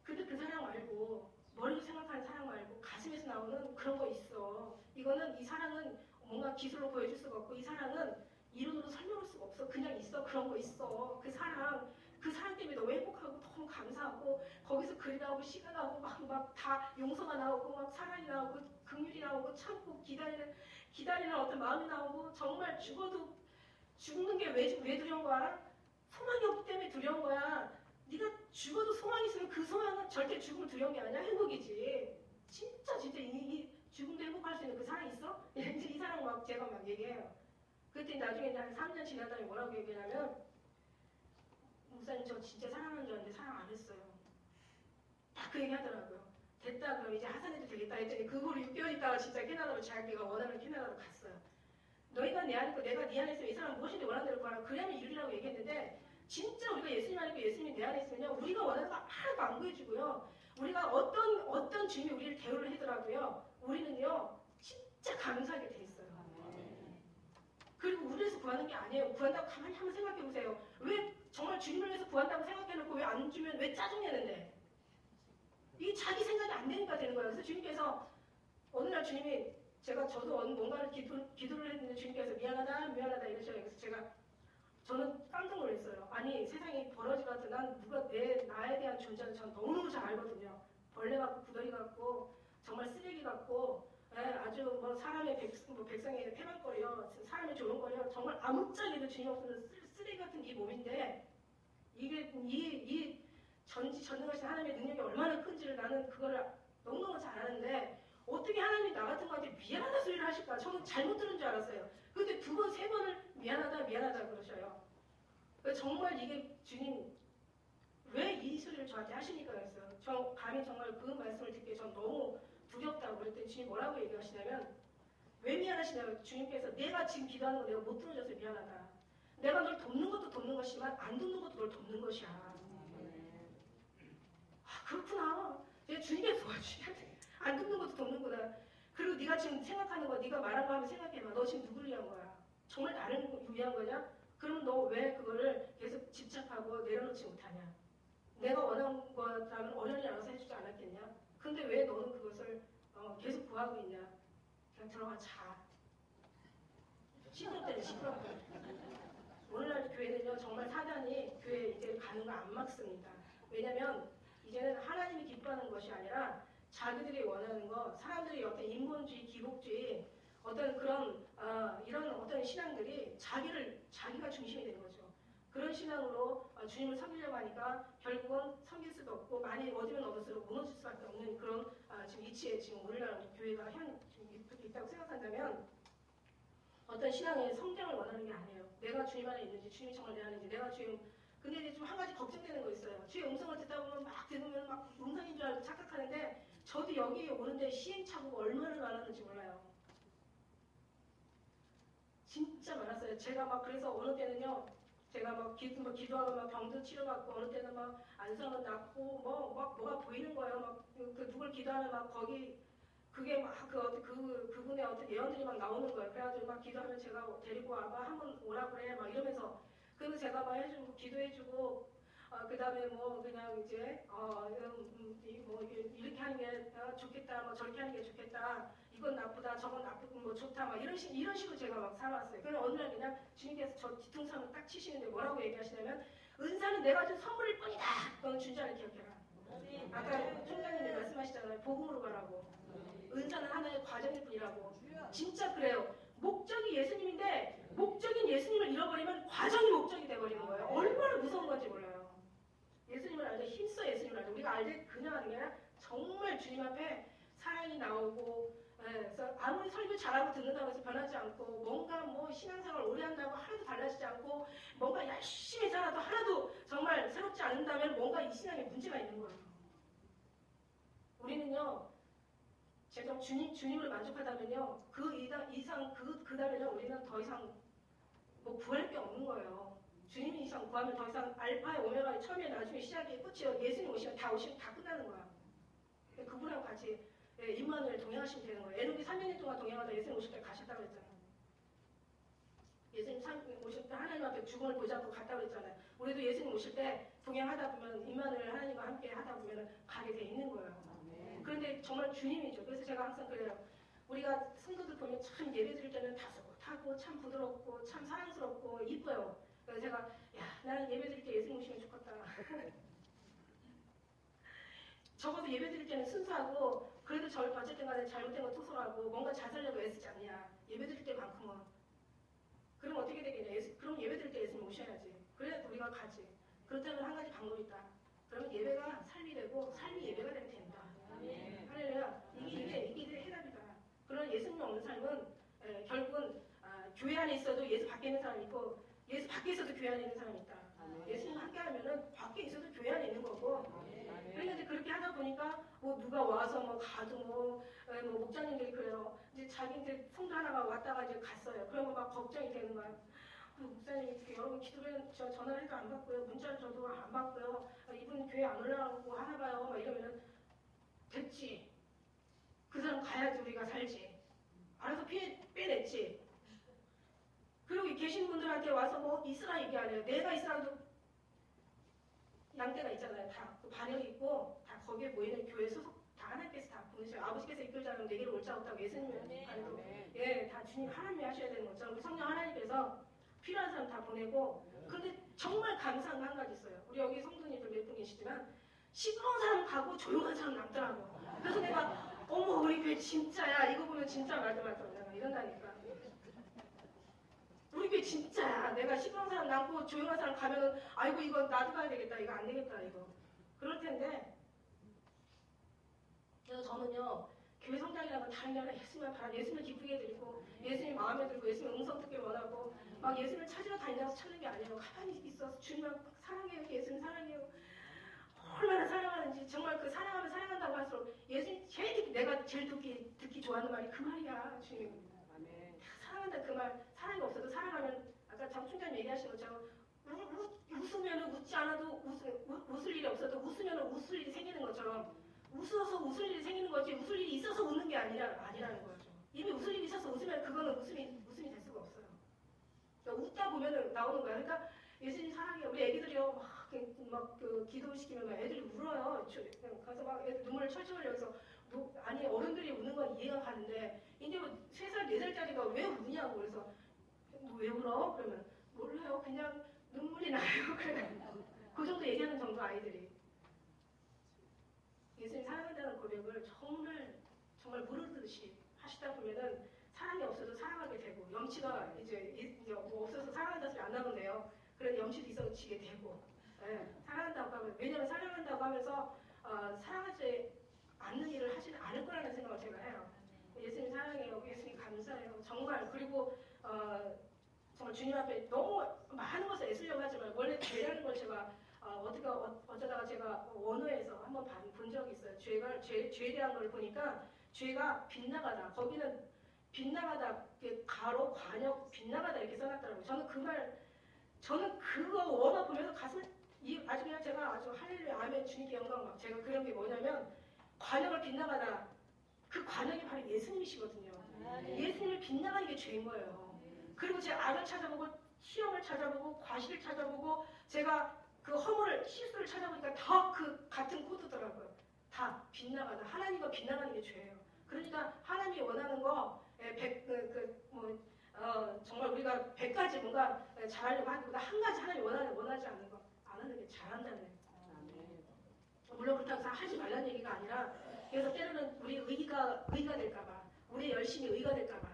근데 그 사랑 말고 머리로 생각하는 사랑 말고 가슴에서 나오는 그런 거 있어. 이 사랑은 뭔가 기술로 보여줄 수가 없고 이 사랑은 이론으로 설명할 수가 없어. 그냥 있어. 그런 거 있어. 그 사랑 때문에 너무 행복하고 너무 감사하고 거기서 글이 나오고 시가 나오고 막 다 용서가 나오고 막 사랑이 나오고 긍휼이 나오고 참고 기다리는 어떤 마음이 나오고 정말 죽는 게 왜 두려운 거야? 소망이 없기 때문에 두려운 거야. 네가 죽어도 소망이 있으면 그 소망은 절대 죽음을 두려운 게 아니라 행복이지. 진짜 이 죽음도 행복할 수 있는 그 사랑이 있어? 이 사랑 제가 막 얘기해요. 그때 나중에 한 3년 지난 다음에 뭐라고 얘기하냐면 목사님 저 진짜 사랑하는 줄 알았는데 사랑 안 했어요. 딱 그 얘기 하더라고요. 됐다 그럼 이제 하산해도 되겠다 했더니 그 후로 6개월 있다가 진짜 캐나다로 자기가 원하는 캐나다로 갔어요. 너희가 내 안에 있고 내가 네 안에 있으면 이 사람 무엇인지 원하는 대로 구하라. 그러면 이루리라고 얘기했는데 진짜 우리가 예수님 안에 있고 예수님이 내 안에 있으면요, 우리가 원하는 거 하나도 안 구해주고요. 우리가 어떤 주님이 우리를 대우를 하더라도요, 우리는요 진짜 감사하게 돼 있어요. 그리고 우리에서 구하는 게 아니에요. 구한다고 가만히 한번 생각해 보세요. 왜 정말 주님을 위해서 구한다고 생각해놓고 왜 안 주면 왜 짜증내는데? 이게 자기 생각이 안 되니까 되는 거예요. 그래서 주님께서 어느 날 주님이 저도 뭔가를 기도를 했는데 주님께서 미안하다 이러셔요. 그래서 저는 깜짝 놀랐어요. 아니 세상이 버러지 같은 난 누가 나에 대한 존재는 전 너무너무 잘 알거든요. 벌레 같고 구더기 같고 정말 쓰레기 같고 아주 뭐 사람의 백성의 패망거리요. 사람의 조롱거리요. 정말 아무짝에도 주님 없는 쓰레기 같은 이 몸인데 이게 이 전능하신 하나님의 능력이 얼마나 큰지를 나는 그거를 너무너무 잘 아는데 어떻게 하나님이 나 같은 거한테 미안하다 소리를 하실까? 저는 잘못 들은 줄 알았어요. 근데 2번, 3번을 미안하다 그러셔요. 정말 이게 주님 왜 이 소리를 저한테 하시니까 그랬어요. 저 감히 정말 그 말씀을 듣기에 전 너무 두렵다고 그랬더니 주님 뭐라고 얘기하시냐면 왜 미안하시냐면 주님께서 내가 지금 기도하는 거 내가 못 들어줘서 미안하다. 내가 널 돕는 것도 돕는 것이지만 안 돕는 것도 널 돕는 것이야. 아 그렇구나. 내가 주님께서 도와주셔야 돼. 안 돕는 것도 돕는구나. 그리고 네가 지금 생각하는 거 네가 말한 거 하면 생각해봐. 너 지금 누구를 위한 거야? 정말 나를 위한 거냐? 그럼 너 왜 그거를 계속 집착하고 내려놓지 못하냐? 내가 원하는 거라면 어련히 알아서 해주지 않았겠냐? 근데 왜 너는 그것을 계속 구하고 있냐? 그냥 들어가 자. 시끄럽 때는 시끄럽고. 오늘날 교회는요 정말 사단이 교회 이제 가는 거 안 막습니다. 왜냐면 이제는 하나님이 기뻐하는 것이 아니라 자기들이 원하는 거, 사람들이 어떤 인본주의, 기복주의, 어떤 그런 이런 어떤 신앙들이 자기가 중심이 되는 거죠. 그런 신앙으로 주님을 섬기려고 하니까 결국은 섬길 수도 없고 많이 얻으면 얻을수록 무너질 수밖에 없는 그런 지금 이치에 지금 오늘날 교회가 지금 있다고 생각한다면 어떤 신앙의 성장을 원하는 게 아니에요. 내가 주님 안에 있는지, 주님이 정말 내 안에 있는지, 내가 지금 근데 이제 좀 한 가지 걱정되는 거 있어요. 주의 음성을 듣다 보면 막 들으면 막 음성인 줄 알고 착각하는데 저도 여기 오는데 시행착오가 얼마나 많았는지 몰라요. 진짜 많았어요. 제가 막 그래서 어느 때는요, 제가 막 기도하고 막 병도 치료받고 어느 때는 막 안성은 낫고 뭐가 보이는 거예요. 막 그 누굴 기도하면 막 거기 그게 막 그분의 어떤 예언들이 막 나오는 거예요. 그래가지고 막 기도하면 제가 데리고 와봐 한번 오라 그래 막 이러면서 그래서 제가 막 해주고 기도해주고 그 다음에 뭐 그냥 이제 뭐 이렇게 하는 게 좋겠다 뭐 저렇게 하는 게 좋겠다 이건 나쁘다 저건 나쁘고 뭐 좋다 막 이런 식으로 제가 막 살아왔어요. 그래서 어느 날 그냥 주님께서 저 뒤통수를 딱 치시는데 뭐라고 얘기하시냐면 은사는 내가 준 선물일 뿐이다. 너는 준 자를 기억해라. 아까 총장님이 말씀하시잖아요. 복음으로 가라고. 은사는 하나의 과정일 뿐이라고. 진짜 그래요. 목적이 예수님인데 목적인 예수님을 잃어버리면 과정이 목적이 돼버리는 거예요. 얼마나 무서운 건지 몰라요. 예수님을 알때 힘써 예수님을 알때 우리가 알때 그냥 하는 게 아니라 정말 주님 앞에 사랑이 나오고 그래서 아무리 설교 잘하고 듣는다고 해서 변하지 않고 뭔가 뭐 신앙생활 오래 한다고 하나도 달라지지 않고 뭔가 열심히 살아도 하나도 정말 새롭지 않는다면 뭔가 이 신앙에 문제가 있는 거예요. 우리는요 제가 주님을 만족하다면요 그 이상 그 다음에는 우리는 더 이상 뭐 구할 게 없는 거예요. 주님 이상 구하면 더 이상 알파의 오메가의 처음에 나중에 시작이 끝이에요. 예수님 오시면 다 끝나는 거야. 그분하고 같이 임마누엘 동행하시면 되는 거예요. 에녹이 300년 동안 동행하다 예수님 오실 때 가셨다고 그랬잖아요. 예수님 오실 때 하나님 앞에 죽음을 보지 않고 갔다고 그랬잖아요. 우리도 예수님 오실 때 동행하다 보면 임마누엘 하나님과 함께 하다 보면 가게 돼 있는 거예요. 그런데 정말 주님이죠. 그래서 제가 항상 그래요. 우리가 성도들 보면 참 예배 드릴 때는 다소곳하고 참 부드럽고 참 사랑스럽고 이뻐요. 그래서 제가 나는 예배 드릴 때 예수님 오시면 좋겠다. 적어도 예배 드릴 때는 순수하고 그래도 어쨌든 간에 잘못된 거 토설하고 뭔가 잘 살려고 애쓰지 않냐. 예배 드릴 때만큼은. 그럼 어떻게 되겠냐. 그럼 예배 드릴 때 예수님 오셔야지. 그래야 우리가 가지. 그렇다면 한 가지 방법이 있다. 그러면 예배가 삶이 되고 삶이 예배가 되면 된다. 할렐루야. 이게 해답이다. 그런 예수님 없는 삶은 결국은 교회 안에 있어도 예수 밖에 있는 사람이 있고 예수 밖에 있어도 교회 안에 있는 사람이 있다. 예수님 함께 하면은 밖에 있어도 교회 안에 있는 거고 그러니까 이제 그렇게 하다 보니까 뭐 누가 와서 뭐 가도 뭐 목사님들이 그래요. 이제 자기 이제 성도 하나가 왔다가 이제 갔어요. 그러면 막 걱정이 되는 거야. 그 목사님이 이렇게 여러 번 기도를 저 전화를 해도 안 받고요. 문자를 줘도 안 받고요. 이분 교회 안 올라가고 하나 봐요. 막 이러면은 됐지. 그 사람 가야지 우리가 살지. 알아서 빼냈지. 그리고 계신 분들한테 와서 뭐 있으라 얘기 안 해요. 내가 있으라도 양떼가 있잖아요. 다그 반열이 있고 다 거기에 모이는 교회 소속 다 하나님께서 다 보내셔요. 아버지께서 이끌자면 내게를 옳자 없다고 예수님은 아니고 다 주님 하나님이 하셔야 되는 것처럼 우리 성령 하나님께서 필요한 사람 다 보내고 근데 정말 감사한 거 한 가지 있어요. 우리 여기 성도님들 몇 분 계시지만 시끄러운 사람 가고 조용한 사람 남더라고. 그래서 내가 어머 우리 교회 진짜야. 이거 보면 진짜 말도 내가 이런다니까. 우리 교회 진짜야. 내가 시끄러운 사람 남고 조용한 사람 가면은 아이고 이거 나도 가야 되겠다. 이거 안 되겠다 이거. 그럴 텐데 그래서 저는요. 교회 성장이라는 건 다른 게 아니라 예수님을 바라 예수님을 기쁘게 드리고 예수님 마음에 들고 예수님 음성 듣길 원하고 막 예수님을 찾으러 다니면서 찾는 게 아니에요. 가만히 있어서 주님을 사랑해요. 예수님 사랑해요. 얼마나 사랑하는지 정말 그 사랑한다고 할수록 예수님 내가 제일 듣기 좋아하는 말이 그 말이야. 주님 사랑한다 그 말 사랑이 없어도 사랑하면 아까 장충자님 얘기하신 것처럼 웃으면 웃지 않아도 웃을 일이 없어도 웃으면 웃을 일이 생기는 것처럼 웃어서 웃을 일이 생기는 거지 웃을 일이 있어서 웃는 게 아니라는 거죠. 이미 웃을 일이 있어서 웃으면 그거는 웃음이 될 수가 없어요. 그러니까 웃다 보면은 나오는 거야. 그러니까 예수님 사랑해요. 우리 애기들이요 막 그 기도시키면 막 애들이 울어요. 가서 막 애들 눈물을 철철 흘려서 아니 어른들이 우는 건 이해가 가는데 이제 뭐 3살 4살짜리가 왜 우냐고 그래서 너 왜 울어? 그러면 몰라요. 그냥 눈물이 나요. 그 정도 얘기하는 정도 아이들이. 예수님 사랑한다는 고백을 정말 무르르듯이 하시다 보면은 사랑이 없어도 사랑하게 되고 염치가 이제 뭐 없어서 사랑한다 소리 안 나는데요. 그런 염치도 있어지게 되고 사랑한다고 하면 왜냐면 사랑한다고 하면서 사랑하지 않는 일을 하지는 않을 거라는 생각을 제가 해요. 예수님 사랑해요. 예수님 감사해요. 정말 그리고 정말 주님 앞에 너무 많은 것을 애쓰려고 하지만 원래 죄라는 걸 제가 어쩌다가 제가 원어에서 한번 본 적이 있어요. 죄에 대한 걸 보니까 죄가 빗나가다. 거기는 빗나가다, 가로, 관역, 빗나가다 이렇게 써놨더라고요. 저는 그거 원어 보면서 가슴을 아주 그냥 제가 아주 할렐루야 아멘 주님께 영광 막 제가 그런 게 뭐냐면 관역을 빗나가다 그 관역이 바로 예수님이시거든요. 예수님을 빗나가는 게 죄인 거예요. 그리고 제가 악을 찾아보고 시험을 찾아보고 과실을 찾아보고 제가 그 허물을 실수를 찾아보니까 다 그 같은 코드더라고요. 다 빗나가다. 하나님과 빗나가는 게 죄예요. 그러니까 하나님이 원하는 거 정말 우리가 100가지 뭔가 잘하려고 하는 것보다 한 가지 하나님이 원하지 않는 거 안 하는 게 잘한다는 거예요. 물론 그렇다고 하지 말라는 얘기가 아니라 그래서 때로는 우리 의가 될까봐 우리의 열심이 의가 될까봐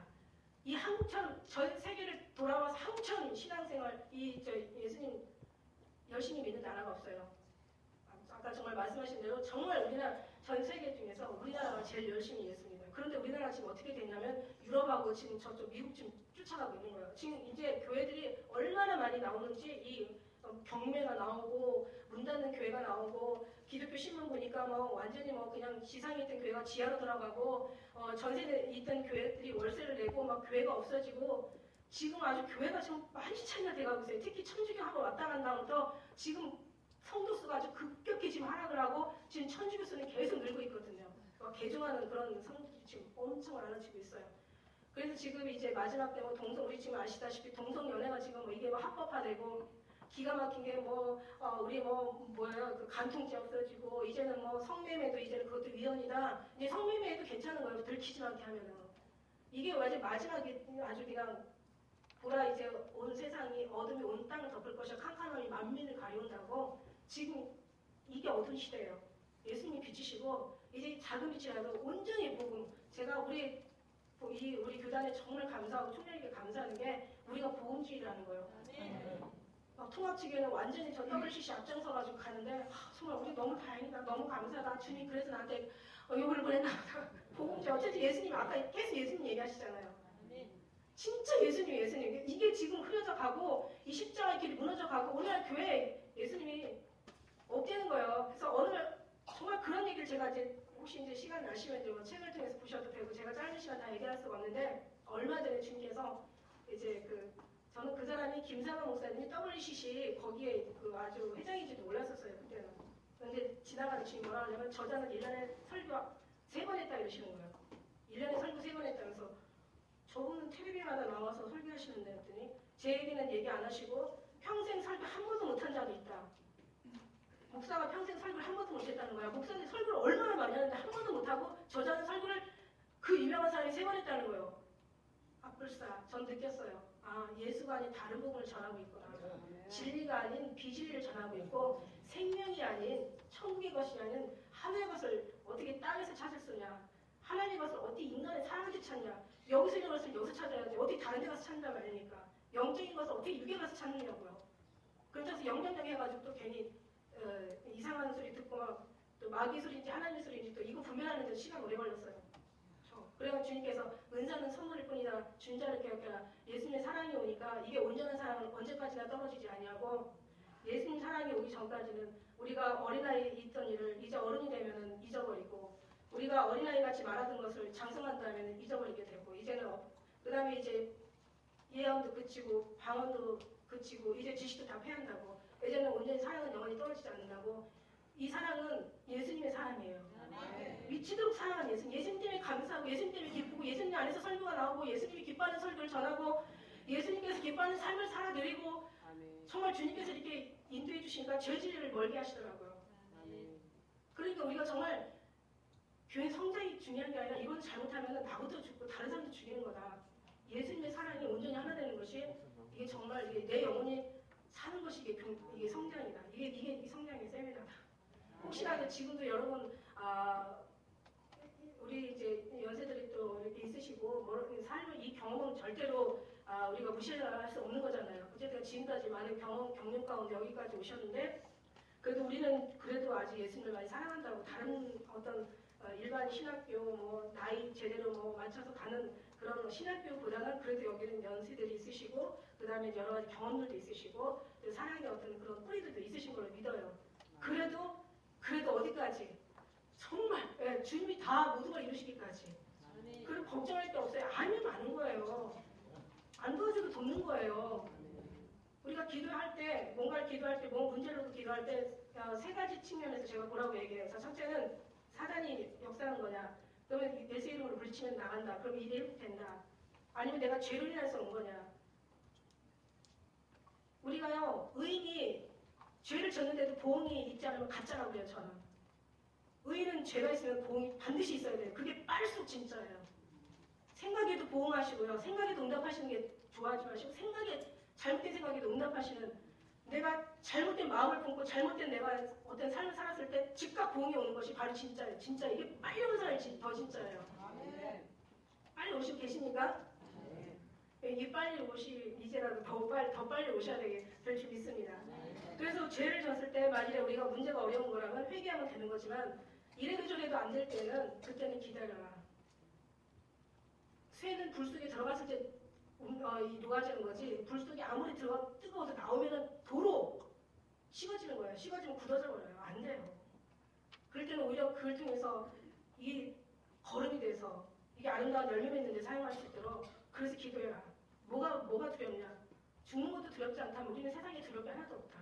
이 한국처럼 전 세계를 돌아와서 한국처럼 신앙생활 예수님 열심히 믿는 나라가 없어요. 아까 정말 말씀하신 대로 정말 우리나라 전 세계 중에서 우리나라가 제일 열심히 예수입니다. 그런데 우리나라가 지금 어떻게 됐냐면 유럽하고 지금 저쪽 미국 지금 쫓아가고 있는 거예요. 지금 이제 교회들이 얼마나 많이 나오는지 이 경매가 나오고 문 닫는 교회가 나오고 기독교 신문 보니까 뭐 완전히 뭐 그냥 지상에 있던 교회가 지하로 들어가고 전세에 있던 교회들이 월세를 내고 막 교회가 없어지고 지금 아주 교회가 지금 많이 차이가 돼가고 있어요. 특히 천주교하고 왔다 간 다음부터 지금 성도 수가 아주 급격히 지금 하락을 하고 지금 천주교 수는 계속 늘고 있거든요. 개종하는 그런 성도들이 지금 엄청 많아지고 있어요. 그래서 지금 이제 마지막 때 우리 지금 아시다시피 동성연애가 지금 이게 합법화되고 기가 막힌 게 우리 그 간통죄 없어지고 이제는 성매매도 이제는 그것도 위헌이다. 이제 성매매도 괜찮은 거예요. 들키지 않게 하면은. 이게 완전 마지막에 아주 그냥 보라 이제 온 세상이 어둠이 온 땅을 덮을 것이야 캄캄함이 만민을 가려운다고 지금 이게 어두운 시대예요. 예수님이 빛이시고 이제 작은 빛이라도 온전히 복음. 제가 우리 교단에 정말 감사하고 총장님께 감사하는 게 우리가 복음주의라는 거예요. 통합지교는 완전히 저 WCC 앞장서가지고 가는데 정말 우리 너무 다행이다. 너무 감사하다. 주님 그래서 나한테 욕을 보냈나 보다. 복음주의 어쨌든 예수님 아까 계속 예수님 얘기하시잖아요. 진짜 예수님 이게 지금 흐려져 가고 이 십자가의 길이 무너져 가고 오늘날 교회에 예수님이 없대는 거예요. 그래서 어느 날 정말 그런 얘기를 제가 이제 혹시 이제 시간 나시면 좀 책을 통해서 보셔도 되고 제가 짧은 시간 다 얘기할 수가 없는데 얼마 전에 주님께서 이제 저는 그 사람이 김상환 목사님이 WCC 거기에 그 아주 회장인지도 몰랐었어요, 그때는. 근데 지나가는 주인이 뭐라 하냐면 저자는 1년에 설교 3번 했다 이러시는 거예요. 1년에 설교 3번 했다면서 저분은 텔레비전마다 나와서 설교하시는데 했더니 제 얘기는 얘기 안 하시고 평생 설교 한 번도 못한 적이 있다. 목사가 평생 설교를 한 번도 못했다는 거야. 목사님 설교를 얼마나 많이 하는데 한 번도 못하고 저자는 설교를 그 유명한 사람이 3번 했다는 거예요. 아뿔싸. 전 느꼈어요. 아, 예수가 아닌 다른 복음을 전하고 있구나. 진리가 아닌 비진리를 전하고 있고 생명이 아닌 천국의 것이 아닌 하늘의 것을 어떻게 땅에서 찾을 수냐. 하나님의 것을 어떻게 인간의 사람한테 찾냐. 여기서 있는 것을 여기서 찾아야지. 어떻게 다른 데 가서 찾는단 말이니까. 영적인 것을 어떻게 육에 가서 찾느냐고요. 그래서 영영영 해가지고 또 괜히 이상한 소리 듣고 막 또 마귀 소리인지 하나님 소리인지 또 이거 분별하는 데 시간 오래 걸렸어요. 그래서 주님께서 은사는 선물일 뿐이다. 준 자를 기억해라. 예수님의 사랑이 오니까 이게 온전한 사랑은 언제까지나 떨어지지 아니하고 예수님 사랑이 오기 전까지는 우리가 어린아이에 있던 일을 이제 어른이 되면은 잊어버리고 우리가 어린아이 같이 말하던 것을 장성한다면 잊어버리게 되고 이제는 그 다음에 이제 예언도 그치고 방언도 그치고 이제 지식도 다 패한다고 이제는 온전히 사랑은 영원히 떨어지지 않는다고 이 사랑은 예수님의 사랑이에요. 미치도록 사랑하는 예수님. 예수님 때문에 감사하고 예수님 때문에 기쁘고 예수님 안에서 설교가 나오고 예수님이 기뻐하는 설교를 전하고 예수님께서 기뻐하는 삶을 살아내리고 정말 주님께서 이렇게 인도해 주시니까 죄진리를 멀게 하시더라고요. 그러니까 우리가 정말 교회 성장이 중요한 게 아니라 이건 잘못하면 나부터 죽고 다른 사람도 죽이는 거다. 예수님의 사랑이 온전히 하나 되는 것이 이게 정말 이게 내 영혼이 사는 것이 이게 성장이다. 이게 성장의 세미나다. 혹시라도 지금도 여러분 우리 이제 연세들이 또 이렇게 있으시고 삶의 이 경험은 절대로 우리가 무시할 수 없는 거잖아요. 어쨌든 지금까지 많은 경험 가운데 여기까지 오셨는데 그래도 우리는 그래도 아직 예수님을 많이 사랑한다고 다른 어떤 일반 신학교 뭐 나이 제대로 뭐 맞춰서 가는 그런 신학교보다는 그래도 여기는 연세들이 있으시고 그 다음에 여러 가지 경험들도 있으시고 사랑의 어떤 그런 뿌리들도 있으신 걸로 믿어요. 그래도 어디까지 정말 주님이 다 모든 걸 이루시기까지 그리고 걱정할 게 없어요. 아니면 아는 거예요. 안 도와줘도 돕는 거예요. 우리가 기도할 때 뭔가를 기도할 때 뭐 문제로도 기도할 때 세 가지 측면에서 제가 뭐라고 얘기해요. 첫째는 사단이 역사하는 거냐. 그러면 예수 이름으로 물리치면 나간다. 그럼 일이 회복된다. 아니면 내가 죄를 인해서 온 거냐. 우리가요 의인이 죄를 졌는데도 보응이 있지 않으면 가짜라고 해요. 저는. 의인은 죄가 있으면 보응이 반드시 있어야 돼요. 그게 빠를수록 진짜예요. 생각에도 보응하시고요. 생각에도 응답하시는 게 좋아하지 마시고 생각에 잘못된 생각에도 응답하시는 내가 잘못된 마음을 품고 잘못된 내가 어떤 삶을 살았을 때 즉각 보응이 오는 것이 바로 진짜예요. 진짜 이게 빨리 오는 사람이 더 진짜예요. 빨리 오시고 계십니까? 이 빨리 오시 이제라도 더 빨리 오셔야 되게 될 줄 믿습니다. 그래서 죄를 졌을 때 만일에 우리가 문제가 어려운 거라면 회개하면 되는 거지만 이래도 저래도 안 될 때는 그때는 기다려라. 쇠는 불 속에 들어갔을 때 녹아지는 거지 불 속에 아무리 뜨거워서 나오면은 도로 식어지는 거예요. 식어지면 굳어져 버려요. 안 돼요. 그럴 때는 오히려 그걸 통해서 이 거름이 돼서 이게 아름다운 열매 맺는 데 사용할 수 있도록 그래서 기도해라. 뭐가 두렵냐? 죽는 것도 두렵지 않다면 우리는 세상에 두려울 게 하나도 없다.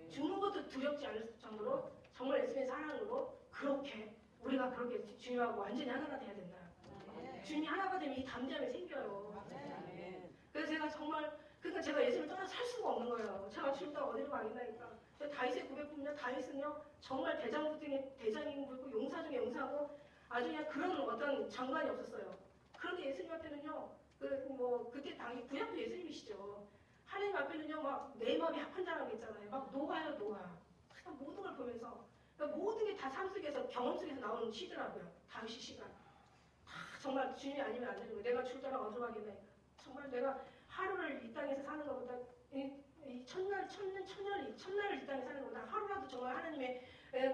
죽는 것도 두렵지 않을 정도로 정말 예수님의 사랑으로 그렇게 우리가 그렇게 주님하고 완전히 하나가 돼야 된다. 주님이 하나가 되면 이 담대함이 생겨요. 그래서 제가 정말 그러니까 제가 예수님을 떠나서 살 수가 없는 거예요. 제가 주님 따라 어디로 가겠다니까. 다윗의 고백뿐이냐 다윗은요 정말 대장부 중에 대장이고 용사 중에 용사고 아주 그냥 그런 어떤 장관이 없었어요. 그런데 예수님 앞에는요 그때 당시 구약도 예수님이시죠. 하나님 앞에는요 막 내 마음이 합한 자라는 게 있잖아요. 막 녹아요 녹아. 그냥 모든 걸 보면서 그러니까 모든 게 다 삶 속에서 경험 속에서 나오는 시더라고요. 다윗의 시가. 정말 주님이 아니면 안 되는 거예요. 내가 줄 따라 어디로 가겠나. 정말 내가 하루를 이 땅에서 사는 것보다 이 천날을 이 땅에 사는 것보다 하루라도 정말 하나님의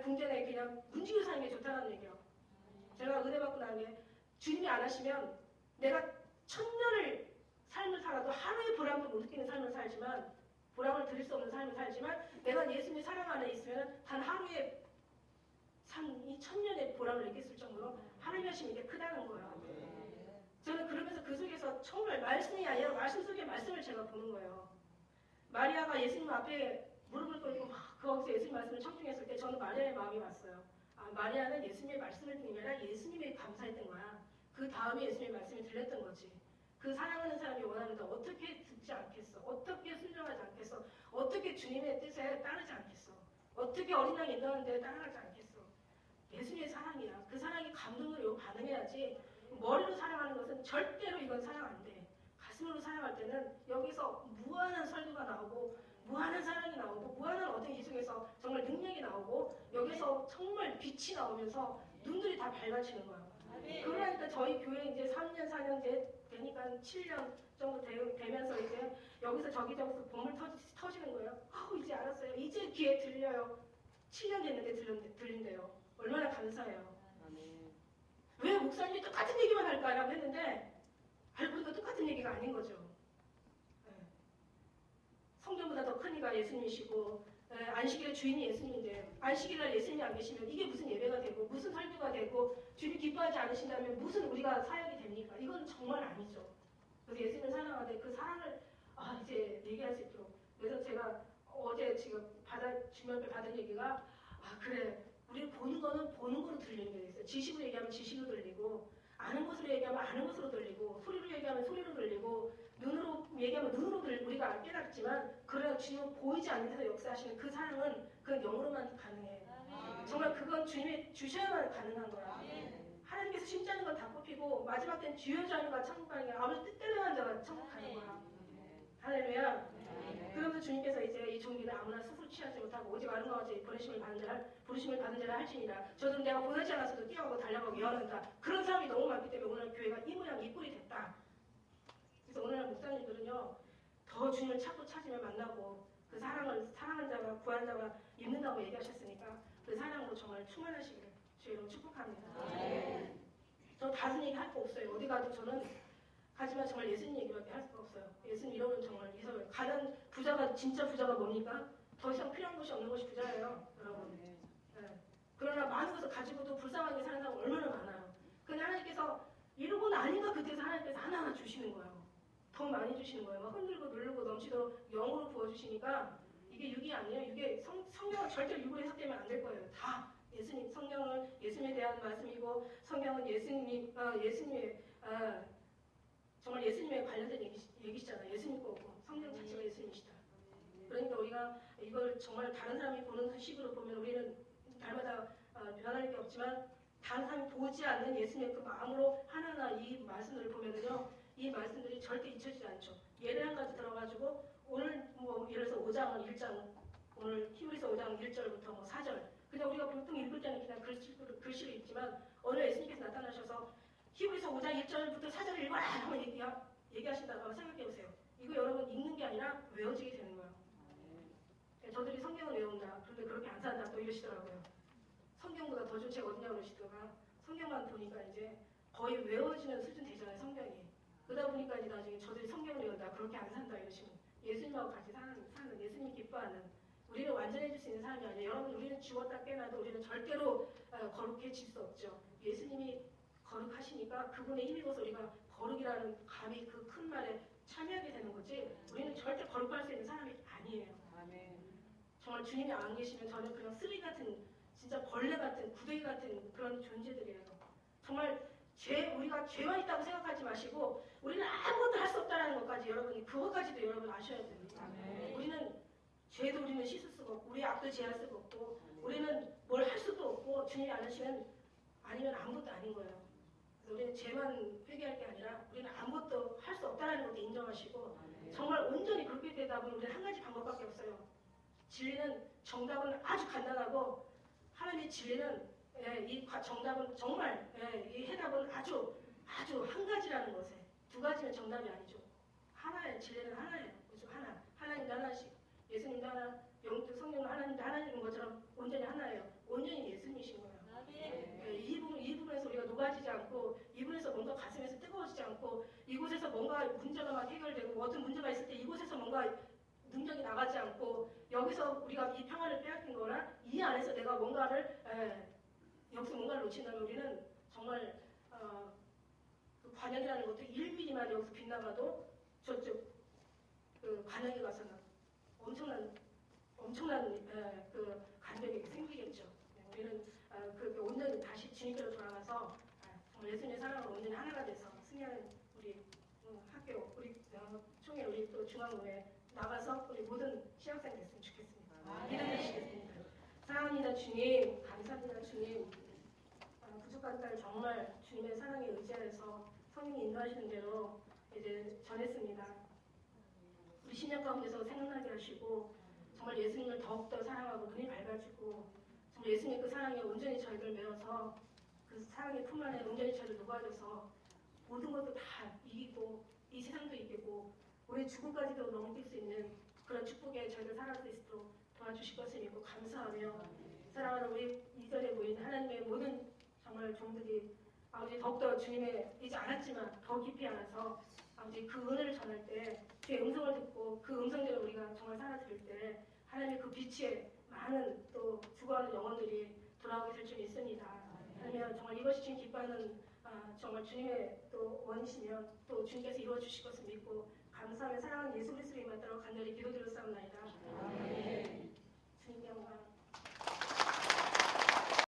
궁전에 그냥 문지기로 사는 게 좋다는 얘기예요. 제가 은혜 받고 난 게 주님이 안 하시면 내가 천년을 삶을 살아도 하루의 보람도 못 느끼는 삶을 살지만 보람을 드릴 수 없는 삶을 살지만 내가 예수님의 사랑 안에 있으면 단 하루의 이 천년의 보람을 느꼈을 정도로 하나님의 하심이 이게 크다는 거예요. 저는 그러면서 그 속에서 정말 말씀이 아니라 말씀 속에 말씀을 제가 보는 거예요. 마리아가 예수님 앞에 무릎을 꿇고 막 거기서 예수님 말씀을 청중했을 때 저는 마리아의 마음이 왔어요. 아, 마리아는 예수님의 말씀을 듣는 게 아니라 예수님이 감사했던 거야. 그 다음에 예수님의 말씀이 들렸던 거지. 그 사랑하는 사람이 원하는데 어떻게 듣지 않겠어? 어떻게 순종하지 않겠어? 어떻게 주님의 뜻에 따르지 않겠어? 어떻게 어린 양 인도하는데 따라가지 않겠어? 예수님의 사랑이야. 그 사랑이 감동으로 반응해야지. 머리로 사랑하는 것은 절대로 이건 사랑 안 돼. 가슴으로 사랑할 때는 여기서 무한한 설교가 나오고 무한한 사랑이 나오고 무한한 어떤 이 속에서 정말 능력이 나오고 여기서 정말 빛이 나오면서 눈들이 다 밝아지는 거야. 그러니까 저희 교회 이제 3년 4년 되니까 7년 정도 되면서 이제 여기서 저기저기서 보물 터지는 거예요. 이제 알았어요. 이제 귀에 들려요. 7년 됐는데 들린대요. 얼마나 감사해요. 왜 목사님이 똑같은 얘기만 할까라고 했는데 알고 보니까 똑같은 얘기가 아닌 거죠. 네. 성전보다 더 큰 이가 예수님이시고 안식일의 주인이 예수님인데 안식일날 예수님이 안 계시면 이게 무슨 예배가 되고 무슨 설교가 되고 주님 기뻐하지 않으신다면 무슨 우리가 사역이 됩니까? 이건 정말 아니죠. 그래서 예수님을 사랑하되 그 사랑을 이제 얘기할 수 있도록 그래서 제가 어제 지금 주변에 받은 얘기가 그래 우리 보는 거는 보는 거로 들리는 게 있어요. 지식으로 얘기하면 지식으로 들리고 아는 것으로 얘기하면 아는 것으로 들리고 소리로 얘기하면 소리로 들리고 눈으로 얘기하면 눈으로 들리고 우리가 깨닫지만 그래 주님은 보이지 않는 데서 역사하시는 그 사랑은 그건 영으로만 가능해. 정말 그건 주님이 주셔야만 가능한 거야. 하나님께서 심자는 건 다 뽑히고 마지막 때는 주여 자는 건 천국 가는 게 아버지 뜻대로 한 자가 천국 가는 거야. 할렐루야. 그러면서 주님께서 이제 이 종기는 아무나 스스로 취하지 못하고 오직 아름다운 같이 부르심을 받은 자를 할지니라. 저도 내가 보내지 않았어도 뛰어가고 달려가고 예언한다. 그런 사람이 너무 많기 때문에 오늘 교회가 이 모양 이 꼴이 됐다. 그래서 오늘날 목사님들은요 더 주님을 찾으며 만나고 그 사랑한 자가 구한 자가 있는다고 얘기하셨으니까 그 사랑으로 정말 충만하시기를 주의로 축복합니다. 저 다른 얘기 할 거 없어요. 어디 가도 저는 하지만 정말 예수님 얘기밖에 할 수가 없어요. 예수님 이러면 정말 이상해요. 가난 부자가 진짜 부자가 뭡니까? 더 이상 필요한 것이 없는 것이 부자예요, 여러분. 네. 그러나 많은 것을 가지고도 불쌍하게 사는 사람 얼마나 많아요. 근데 하나님께서 이러고 나니까 그때서 하나님께서 하나하나 주시는 거예요. 더 많이 주시는 거예요. 막 흔들고 누르고 넘치도록 영으로 부어주시니까 이게 육이 아니에요. 이게 성경은 절대 육으로 해석되면 안 될 거예요. 다 예수님 성경은 예수님에 대한 말씀이고 성경은 예수님의 정말 예수님에 관련된 얘기시잖아요. 예수님 거고 성경 자체가 예수님이시다. 그러니까 우리가 이걸 정말 다른 사람이 보는 식으로 보면 우리는 날마다 변할 게 없지만 다른 사람이 보지 않는 예수님의 그 마음으로 하나하나 이 말씀들을 보면은요 이 말씀들이 절대 잊혀지지 않죠. 예를 한 가지 들어가지고 오늘 예를 들어서 5장 1장 오늘 히브리서 5장 1절부터 4절 그냥 우리가 보통 읽을 때는 그냥 글씨로 읽지만 오늘 예수님께서 나타나셔서 히브리서 5장 1절부터 4절을 읽어라 하면 얘기하신다고 한번 생각해보세요. 이거 여러분 읽는 게 아니라 외워지게 되는 거예요. 저들이 성경을 외운다. 그런데 그렇게 안 산다. 또 이러시더라고요. 성경보다 더 좋은 책 어디냐고 그러시다가 성경만 보니까 이제 거의 외워지는 수준 되잖아요. 성경이. 그러다 보니까 이제 나중에 저들이 성경을 외운다. 그렇게 안 산다. 이러시면 예수님하고 같이 사는 예수님이 기뻐하는 우리를 완전해질 수 있는 사람이 아니에요. 여러분 우리는 죽었다 깨나도 우리는 절대로 거룩해질 수 없죠. 예수님이 거룩하시니까 그분의 힘입어서 우리가 거룩이라는 감히 그 큰 말에 참여하게 되는 거지 우리는 절대 거룩할 수 있는 사람이 아니에요. 정말 주님이 안 계시면 저는 그냥 쓰레기 같은 진짜 벌레 같은 구더기 같은 그런 존재들이에요. 정말 우리가 죄만 있다고 생각하지 마시고 우리는 아무것도 할 수 없다는 것까지 여러분이 그것까지도 여러분 아셔야 됩니다. 우리는 죄도 우리는 씻을 수가 없고 우리 악도 제할 수가 없고 우리는 뭘 할 수도 없고 주님이 안 하시면 아니면 아무것도 아닌 거예요. 우리는 죄만 회개할 게 아니라 우리는 아무것도 할 수 없다는 것도 인정하시고 정말 온전히 그렇게 되다 보면 우리는 한 가지 방법밖에 없어요. 진리는 정답은 아주 간단하고 하나님의 진리는 이 정답은 정말 이 해답은 아주 한 가지라는 것에 두 가지면 정답이 아니죠. 하나예요. 진리는 하나예요. 그죠? 하나님도 하나씩 예수님도 하나 영도 성령도 하나님도 하나님인 것처럼 온전히 하나예요. 온전히 예수님이신 거예요. 이 부분에서 우리가 녹아지지 않고 이 부분에서 뭔가 가슴에서 뜨거워지지 않고 이곳에서 뭔가 문제가 막 해결되고 어떤 문제가 있을 때 이곳에서 뭔가 능력이 나가지 않고 여기서 우리가 이 평안을 빼앗긴 거나 이 안에서 내가 뭔가를 여기서 뭔가를 놓친다면 우리는 정말 그 관역이라는 것도 1mm만 여기서 빗나가도 저쪽 그 관역에 가서는 엄청난 그 간격이 생기겠죠. 우리는 그 온전히 다시 주님께로 돌아가서 정말 예수님의 사랑으로 온전히 하나가 돼서 승리하는 우리 학교, 우리 총회, 우리 또 중앙교회 나가서 우리 모든 신학생 됐으면 좋겠습니다. 믿음 주시겠습니다. 사랑합니다 주님, 감사합니다 주님. 부족한 딸 정말 주님의 사랑에 의지하여서 성령이 인도하시는 대로 이제 전했습니다. 우리 신약 가운데서 생각나게 하시고 정말 예수님을 더욱더 사랑하고 눈이 밝아지고 정말 예수님의 그 사랑에 온전히 저희를 메워서 그 사랑의 품 안에 온전히 저희를 녹아줘서 모든 것도 다 이기고 이 세상도 이기고 우리 죽음까지도 넘길 수 있는 그런 축복에 저희를 살아갈 수 있도록 도와주실 것을 믿고 감사하며 사랑하는 우리 이 자리에 모인 하나님의 모든 정말 종들이 아버지 더욱더 주님의 이제 알았지만 더 깊이 알아서 아버지 그 은혜를 전할 때 주의 음성을 듣고 그 음성대로 우리가 정말 살아들을 때 하나님의 그 빛에 많은 또 죽어가는 영혼들이 돌아오게 될 줄 믿습니다. 하나님 정말 이것이 주님 기뻐하는 정말 주님의 또 원이시면 또 주님께서 이루어 주실 것을 믿고 감사하며 사랑하는 예수 그리스도의 이름으로 간절히 기도드렸사옵나이다. 주님께 영광.